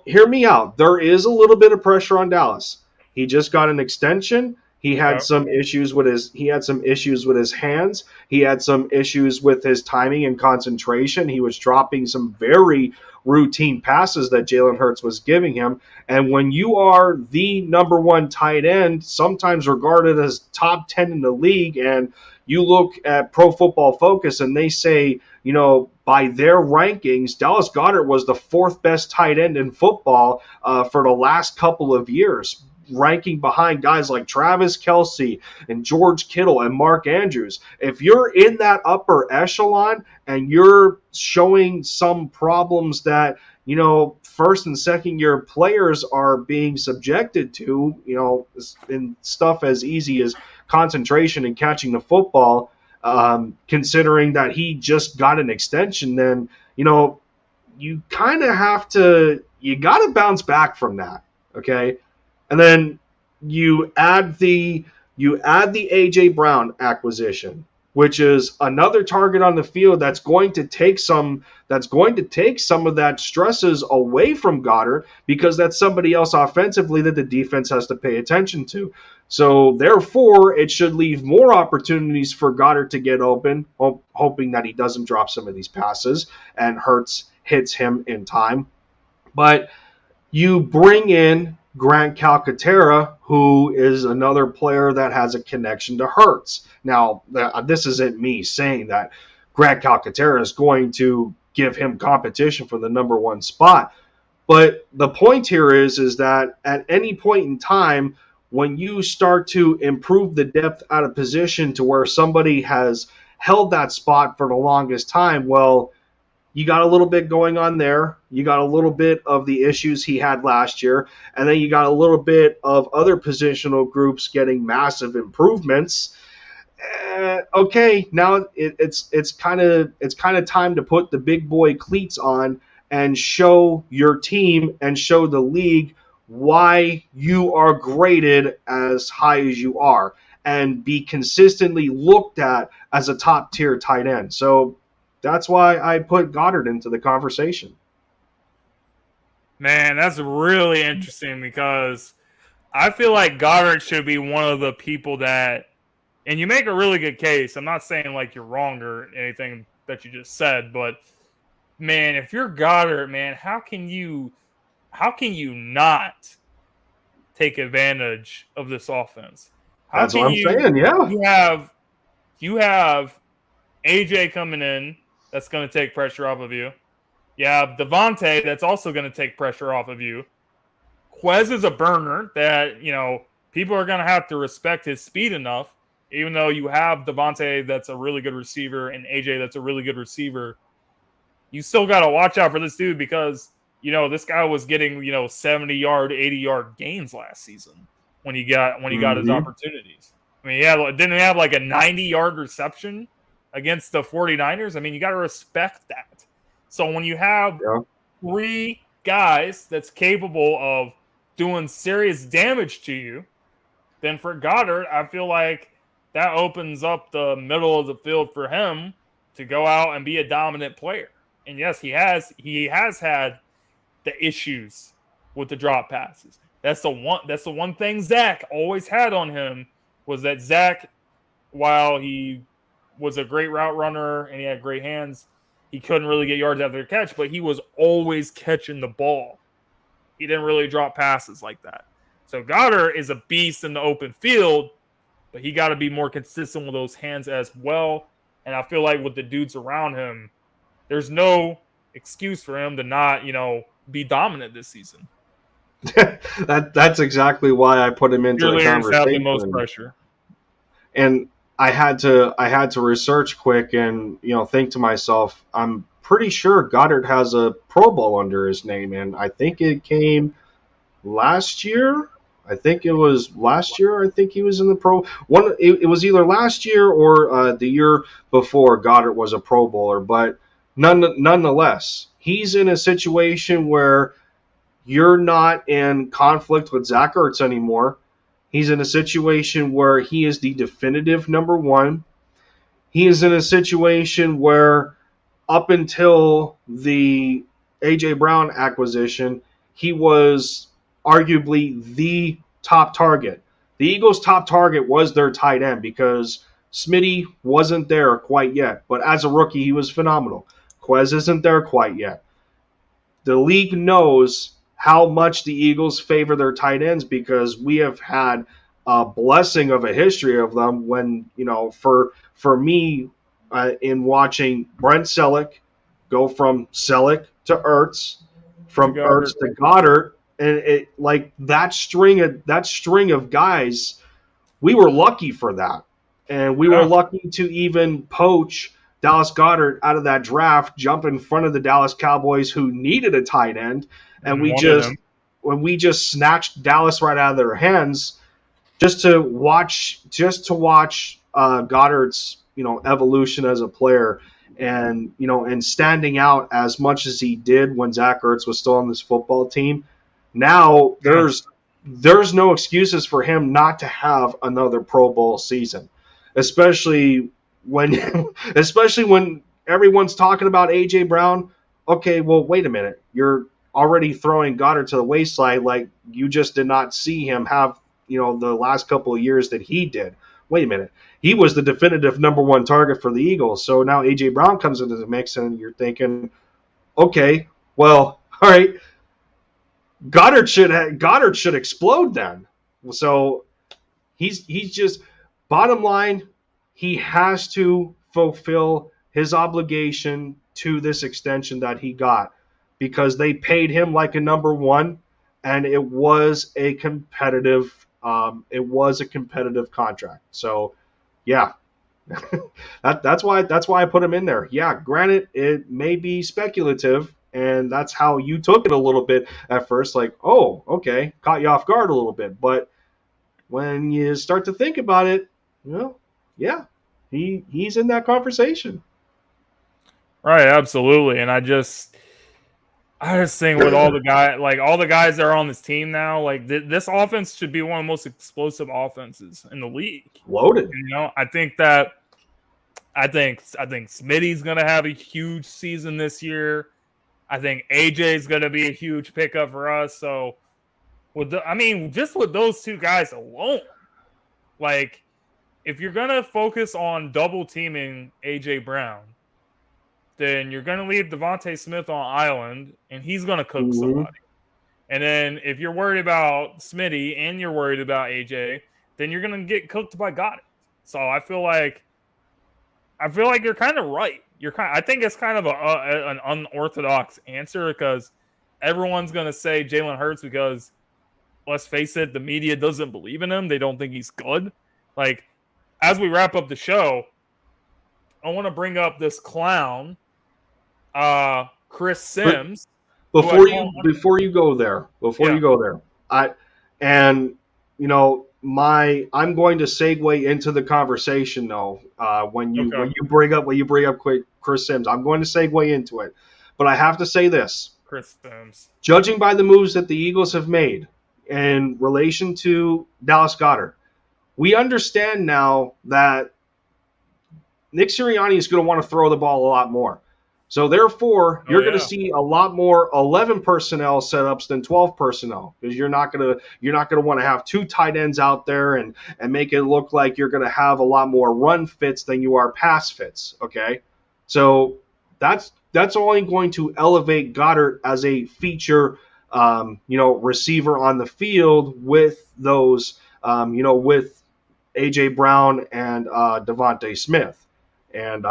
hear me out. There is a little bit of pressure on Dallas. He just got an extension. He had some issues with his hands. He had some issues with his timing and concentration. He was dropping some very routine passes that Jalen Hurts was giving him. And when you are the number one tight end, sometimes regarded as top 10 in the league, and you look at Pro Football Focus and they say, by their rankings, Dallas Goedert was the 4th best tight end in football for the last couple of years, ranking behind guys like Travis Kelce and George Kittle and Mark Andrews. If you're in that upper echelon and you're showing some problems that, first and second year players are being subjected to, in stuff as easy as concentration and catching the football, considering that he just got an extension, then, you kind of you got to bounce back from that. Okay. And then you add the AJ Brown acquisition. which is another target on the field that's going to take some of that stresses away from Goddard, because that's somebody else offensively that the defense has to pay attention to. So therefore, it should leave more opportunities for Goddard to get open, hoping that he doesn't drop some of these passes and Hurts hits him in time. But you bring in Grant Calcaterra, who is another player that has a connection to Hurts. Now, this isn't me saying that Grant Calcaterra is going to give him competition for the number one spot. But the point here is that at any point in time, when you start to improve the depth out of position to where somebody has held that spot for the longest time, well, you got a little bit going on there. You got a little bit of the issues he had last year, and then you got a little bit of other positional groups getting massive improvements. Okay, now it's kind of time to put the big boy cleats on and show your team and show the league why you are graded as high as you are, and be consistently looked at as a top tier tight end. So that's why I put Goddard into the conversation. Man, that's really interesting, because I feel like Goddard should be one of the people that, and you make a really good case. I'm not saying like you're wrong or anything that you just said, but man, if you're Goddard, man, how can you not take advantage of this offense? That's what I'm saying, yeah. You have AJ coming in, that's going to take pressure off of you. You have Devontae that's also going to take pressure off of you. Quez is a burner that, people are going to have to respect his speed enough, even though you have Devontae that's a really good receiver and AJ that's a really good receiver. You still got to watch out for this dude, because, this guy was getting, 70-yard, 80-yard gains last season when he got his opportunities. I mean, didn't he have like a 90-yard reception against the 49ers? I mean, you got to respect that. So when you have three guys that's capable of doing serious damage to you, then for Goddard, I feel like that opens up the middle of the field for him to go out and be a dominant player. And yes, he has had the issues with the drop passes. That's the one thing Zach always had on him, was that Zach, while he was a great route runner and he had great hands, he couldn't really get yards after the catch, but he was always catching the ball. He didn't really drop passes like that. So Goddard is a beast in the open field, but he got to be more consistent with those hands as well. And I feel like with the dudes around him, there's no excuse for him to not, be dominant this season. That's exactly why I put him into the conversation. Have the most pressure. And I had to research quick and think to myself, I'm pretty sure Goddard has a Pro Bowl under his name, and I think it came last year. I think it was last year. I think he was in the Pro. It was either last year or the year before Goddard was a Pro Bowler. But nonetheless, he's in a situation where you're not in conflict with Zach Ertz anymore. He's in a situation where he is the definitive number one. He is in a situation where up until the A.J. Brown acquisition, he was arguably the top target. The Eagles' top target was their tight end, because Smitty wasn't there quite yet. But as a rookie, he was phenomenal. Quez isn't there quite yet. The league knows how much the Eagles favor their tight ends, because we have had a blessing of a history of them when, for me, in watching Brent Selleck go from Selleck to Ertz, from Ertz to Goddard, and it like that string of guys, we were lucky for that. And we were lucky to even poach Dallas Goedert out of that draft, jump in front of the Dallas Cowboys, who needed a tight end. And we just snatched Dallas right out of their hands just to watch Goddard's, evolution as a player, and, and standing out as much as he did when Zach Ertz was still on this football team. Now there's no excuses for him not to have another Pro Bowl season, especially especially when everyone's talking about A.J. Brown. Okay, well, wait a minute. You're already throwing Goddard to the wayside like you just did not see him have, the last couple of years that he did. Wait a minute. He was the definitive number one target for the Eagles. So now A.J. Brown comes into the mix, and you're thinking, okay, well, all right, Goddard should explode then. So he's just, bottom line, he has to fulfill his obligation to this extension that he got, because they paid him like a number one, and it was a competitive contract. So yeah. that's why I put him in there. Yeah, granted, it may be speculative, and that's how you took it a little bit at first, like, oh, okay, caught you off guard a little bit. But when you start to think about it, yeah, he's in that conversation. Right, absolutely. And I just think with all the guys that are on this team now, like this offense should be one of the most explosive offenses in the league. Loaded. I think Smitty's going to have a huge season this year. I think AJ's going to be a huge pickup for us. So, just with those two guys alone, like, if you're going to focus on double teaming AJ Brown, then you're going to leave Devontae Smith on island, and he's going to cook somebody. And then if you're worried about Smitty and you're worried about AJ, then you're going to get cooked by Goddard. So I feel like you're kind of right. I think it's kind of an unorthodox answer, because everyone's going to say Jalen Hurts because, let's face it, the media doesn't believe in him. They don't think he's good. Like, as we wrap up the show, I want to bring up this clown, Chris Sims. Before you go there, I'm going to segue into the conversation though. When you bring up Chris Sims, I'm going to segue into it. But I have to say this: Chris Sims, judging by the moves that the Eagles have made in relation to Dallas Goedert, we understand now that Nick Sirianni is going to want to throw the ball a lot more. So therefore, you're going to see a lot more 11 personnel setups than 12 personnel, because you're not going to want to have two tight ends out there and make it look like you're going to have a lot more run fits than you are pass fits. Okay, so that's only going to elevate Goddard as a feature, receiver on the field with those, with AJ Brown and Devontae Smith. And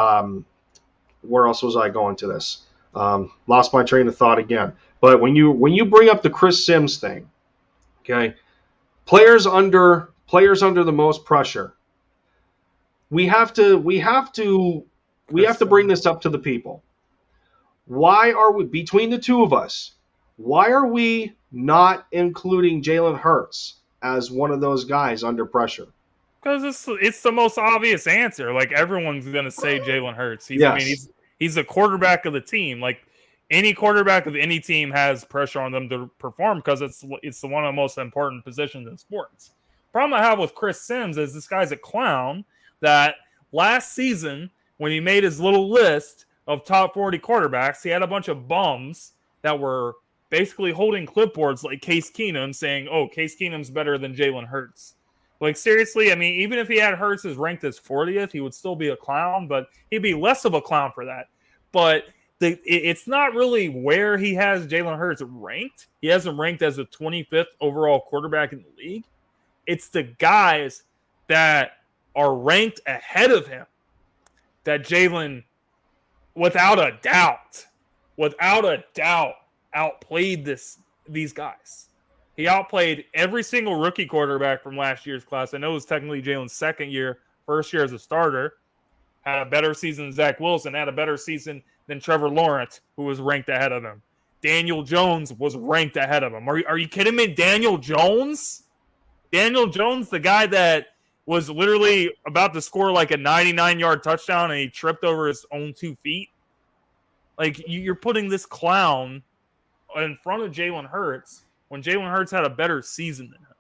where else was I going to this? Lost my train of thought again. But when you bring up the Chris Sims thing, okay, players under the most pressure, we have to bring this up to the people. Why are we, between the two of us, why are we not including Jalen Hurts as one of those guys under pressure? Because it's the most obvious answer. Like, everyone's going to say Jalen Hurts. He's a quarterback of the team. Like, any quarterback of any team has pressure on them to perform, because it's one of the most important positions in sports. Problem I have with Chris Sims is this guy's a clown that last season, when he made his little list of top 40 quarterbacks, he had a bunch of bums that were basically holding clipboards like Case Keenum, saying, oh, Case Keenum's better than Jalen Hurts. Like, seriously, even if he had Hurts as ranked as 40th, he would still be a clown, but he'd be less of a clown for that. But it's not really where he has Jalen Hurts ranked. He has him ranked as a 25th overall quarterback in the league. It's the guys that are ranked ahead of him that Jalen, without a doubt, outplayed these guys. He outplayed every single rookie quarterback from last year's class. I know it was technically Jalen's second year, first year as a starter. Had a better season than Zach Wilson, had a better season than Trevor Lawrence, who was ranked ahead of him. Daniel Jones was ranked ahead of him. Are you kidding me? Daniel Jones? Daniel Jones, the guy that was literally about to score like a 99-yard touchdown, and he tripped over his own 2 feet. Like, you're putting this clown in front of Jalen Hurts when Jalen Hurts had a better season than him.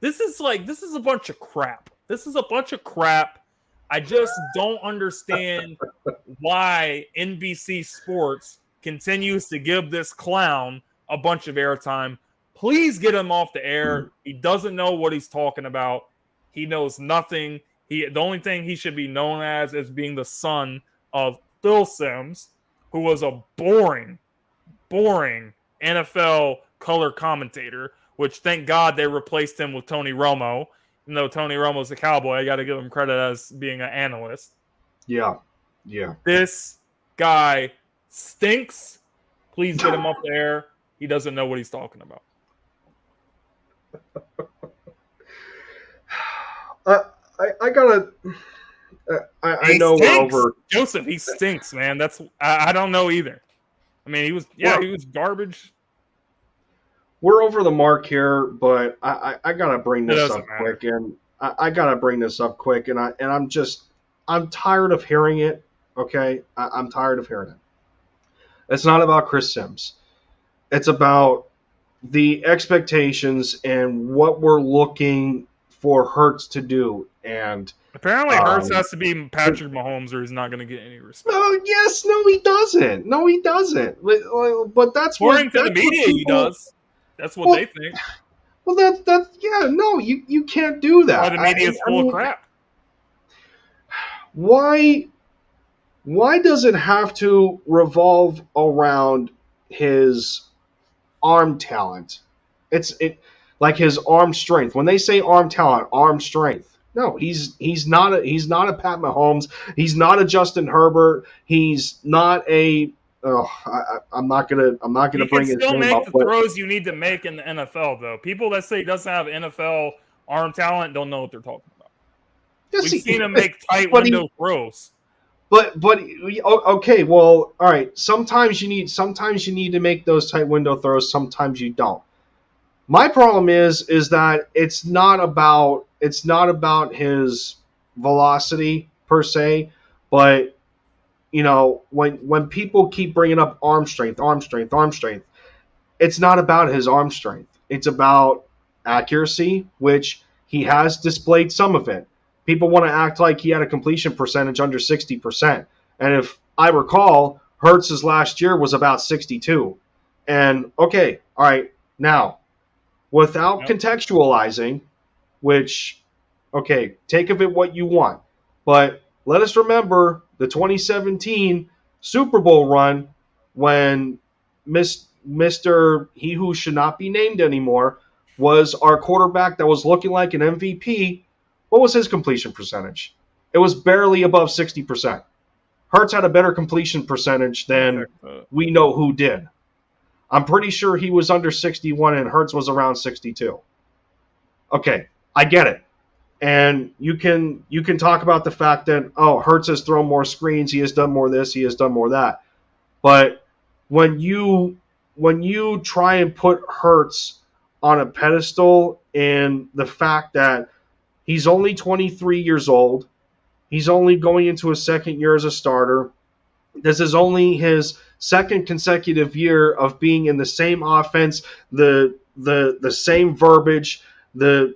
This is a bunch of crap. This is a bunch of crap I just don't understand why NBC Sports continues to give this clown a bunch of airtime. Please get him off the air. He doesn't know what he's talking about. He knows nothing. The only thing he should be known as is being the son of Phil Simms, who was a boring NFL color commentator, which thank God they replaced him with Tony Romo. Even though Tony Romo's a Cowboy, I got to give him credit as being an analyst. Yeah. This guy stinks. Please get him off the air. He doesn't know what he's talking about. I know we're over. Joseph, he stinks, man. I don't know either. I mean, he was garbage. We're over the mark here, but I gotta bring this up quick, and I gotta bring this up quick, and I'm tired of hearing it. Okay, I'm tired of hearing it. It's not about Chris Simms. It's about the expectations and what we're looking for Hurts to do. And apparently Hurts has to be Patrick Mahomes or he's not going to get any respect. No, he doesn't. But that's according to the media, he does. That's what they think. Well, you can't do that. Why the media is full of crap. Why does it have to revolve around his arm talent? Like his arm strength. When they say arm talent, arm strength. No, he's not a Pat Mahomes. He's not a Justin Herbert. He's not a. I'm not gonna bring his name up. You can still make the throws you need to make in the NFL, though. People that say he doesn't have NFL arm talent don't know what they're talking about. We've seen him make tight window throws. But okay, well, all right. Sometimes you need to make those tight window throws. Sometimes you don't. My problem is that it's not about his velocity per se, but when people keep bringing up arm strength, it's not about his arm strength. It's about accuracy, which he has displayed some of it. People want to act like he had a completion percentage under 60%. And if I recall, Hurts' last year was about 62. And okay, all right, now, without contextualizing, which, okay, take of it what you want. But let us remember the 2017 Super Bowl run when Mr. He Who Should Not Be Named Anymore was our quarterback that was looking like an MVP. What was his completion percentage? It was barely above 60%. Hurts had a better completion percentage than we know who did. I'm pretty sure he was under 61 and Hurts was around 62. Okay, I get it. And you can talk about the fact that, Hurts has thrown more screens, he has done more this, he has done more that. But when you try and put Hurts on a pedestal in the fact that he's only 23 years old, he's only going into his second year as a starter, this is only his second consecutive year of being in the same offense, the same verbiage, the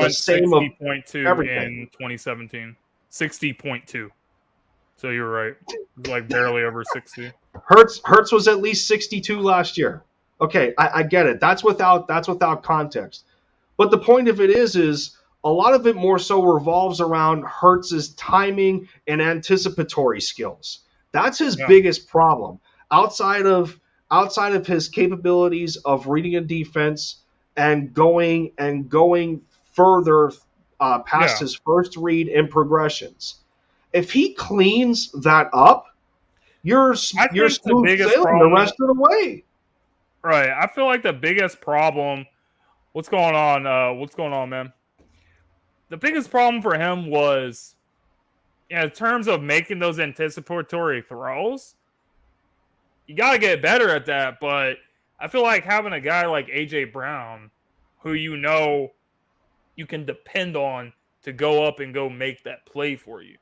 same 60.2 everything. In 2017. 60.2. So you're right. Like barely over 60. Hurts was at least 62 last year. Okay, I get it. That's without context. But the point of it is a lot of it more so revolves around Hurts' timing and anticipatory skills. That's his biggest problem. Outside of his capabilities of reading a defense and going further past his first read and progressions. If he cleans that up, you're smooth sailing the rest of the way. Right. I feel like the biggest problem. What's going on, man? The biggest problem for him was, in terms of making those anticipatory throws, you got to get better at that. But I feel like having a guy like A.J. Brown, who you can depend on to go up and go make that play for you.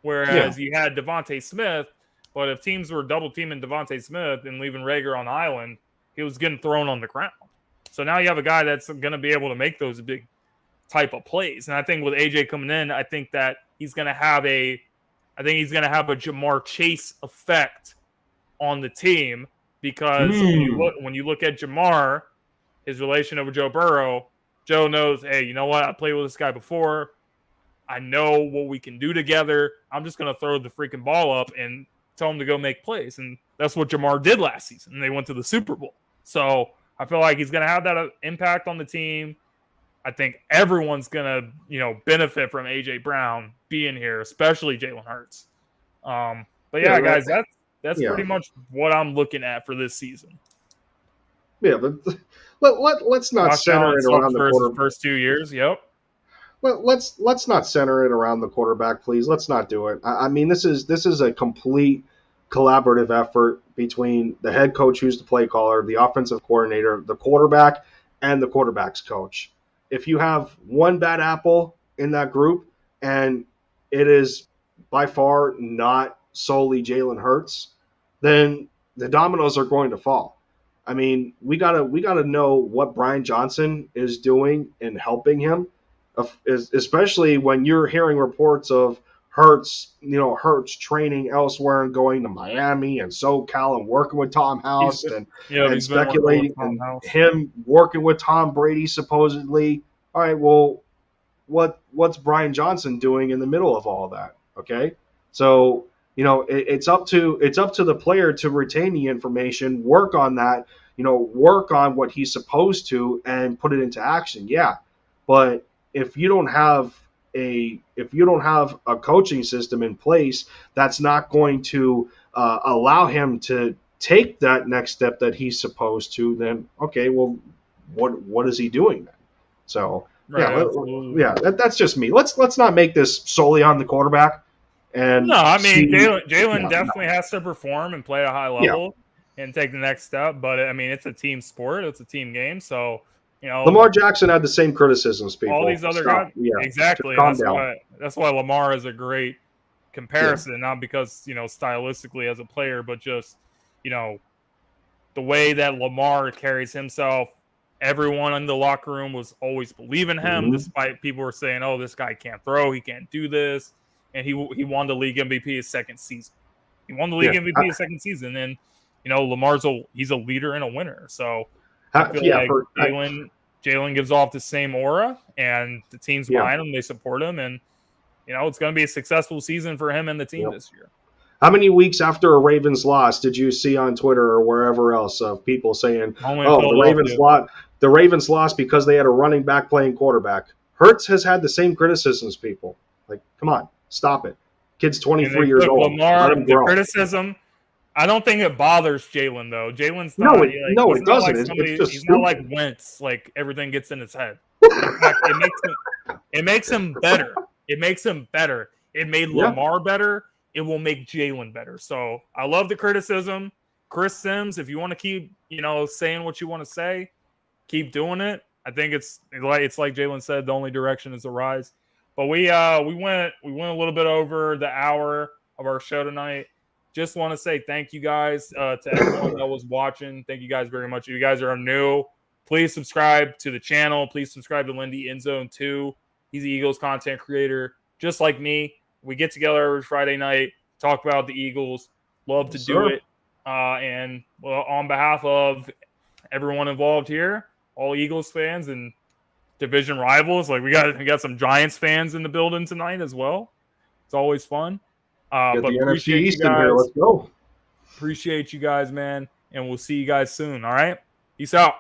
Whereas you had Devontae Smith, but if teams were double teaming Devontae Smith and leaving Rager on the island, he was getting thrown on the ground. So now you have a guy that's going to be able to make those big type of plays. And I think with AJ coming in, I think that he's going to have a Jamar Chase effect on the team, because when you look at Jamar, his relationship with Joe Burrow, Joe knows, hey, you know what? I played with this guy before. I know what we can do together. I'm just going to throw the freaking ball up and tell him to go make plays. And that's what Jamar did last season. And they went to the Super Bowl. So I feel like he's going to have that impact on the team. I think everyone's going to, benefit from A.J. Brown being here, especially Jalen Hurts. But yeah, guys, that's pretty much what I'm looking at for this season. Yeah, but let's not center it around the quarterback. First 2 years, yep. Well, let's not center it around the quarterback, please. Let's not do it. I mean, this is a complete collaborative effort between the head coach, who's the play caller, the offensive coordinator, the quarterback, and the quarterback's coach. If you have one bad apple in that group, and it is by far not solely Jalen Hurts, then the dominoes are going to fall. I mean, we gotta know what Brian Johnson is doing in helping him, especially when you're hearing reports of Hurts training elsewhere and going to Miami and SoCal and working with Tom House and speculating and him working with Tom Brady supposedly. All right, well, what's Brian Johnson doing in the middle of all that? Okay, so it's up to the player to retain the information, work on that, work on what he's supposed to, and put it into action. Yeah, but if you don't have a coaching system in place that's not going to allow him to take that next step that he's supposed to, then okay, well, what is he doing then? So that's just me. Let's not make this solely on the quarterback. And no, I mean Jalen definitely has to perform and play at a high level and take the next step. But I mean, it's a team sport, it's a team game, so. Lamar Jackson had the same criticisms, people. All these other guys, exactly. That's why Lamar is a great comparison, not because stylistically as a player, but just the way that Lamar carries himself. Everyone in the locker room was always believing him, despite people were saying, "Oh, this guy can't throw, he can't do this," and he won the league MVP his second season. He won the league MVP his second season, and Lamar's he's a leader and a winner, so. I feel like Jalen gives off the same aura, and the team's behind him. They support him, and it's going to be a successful season for him and the team this year. How many weeks after a Ravens loss did you see on Twitter or wherever else of people saying, the Ravens lost because they had a running back playing quarterback? Hurts has had the same criticisms, people. Like, come on, stop it. Kid's 23 years old. Lamar, the criticism. I don't think it bothers Jalen, though. Jalen's not. It doesn't. Like he's not like Wentz. Like everything gets in his head. In fact, it makes him better. It makes him better. It made Lamar better. It will make Jalen better. So I love the criticism. Chris Sims, if you want to keep saying what you want to say, keep doing it. I think it's like Jalen said. The only direction is to rise. But we went a little bit over the hour of our show tonight. Just want to say thank you guys to everyone that was watching. Thank you guys very much. If you guys are new, please subscribe to the channel. Please subscribe to Lindy Endzone too. He's the Eagles content creator, just like me. We get together every Friday night, talk about the Eagles. Love to do it. And on behalf of everyone involved here, all Eagles fans and division rivals, like we got some Giants fans in the building tonight as well. It's always fun. But the NFC East in here. Let's go. Appreciate you guys, man. And we'll see you guys soon. All right. Peace out.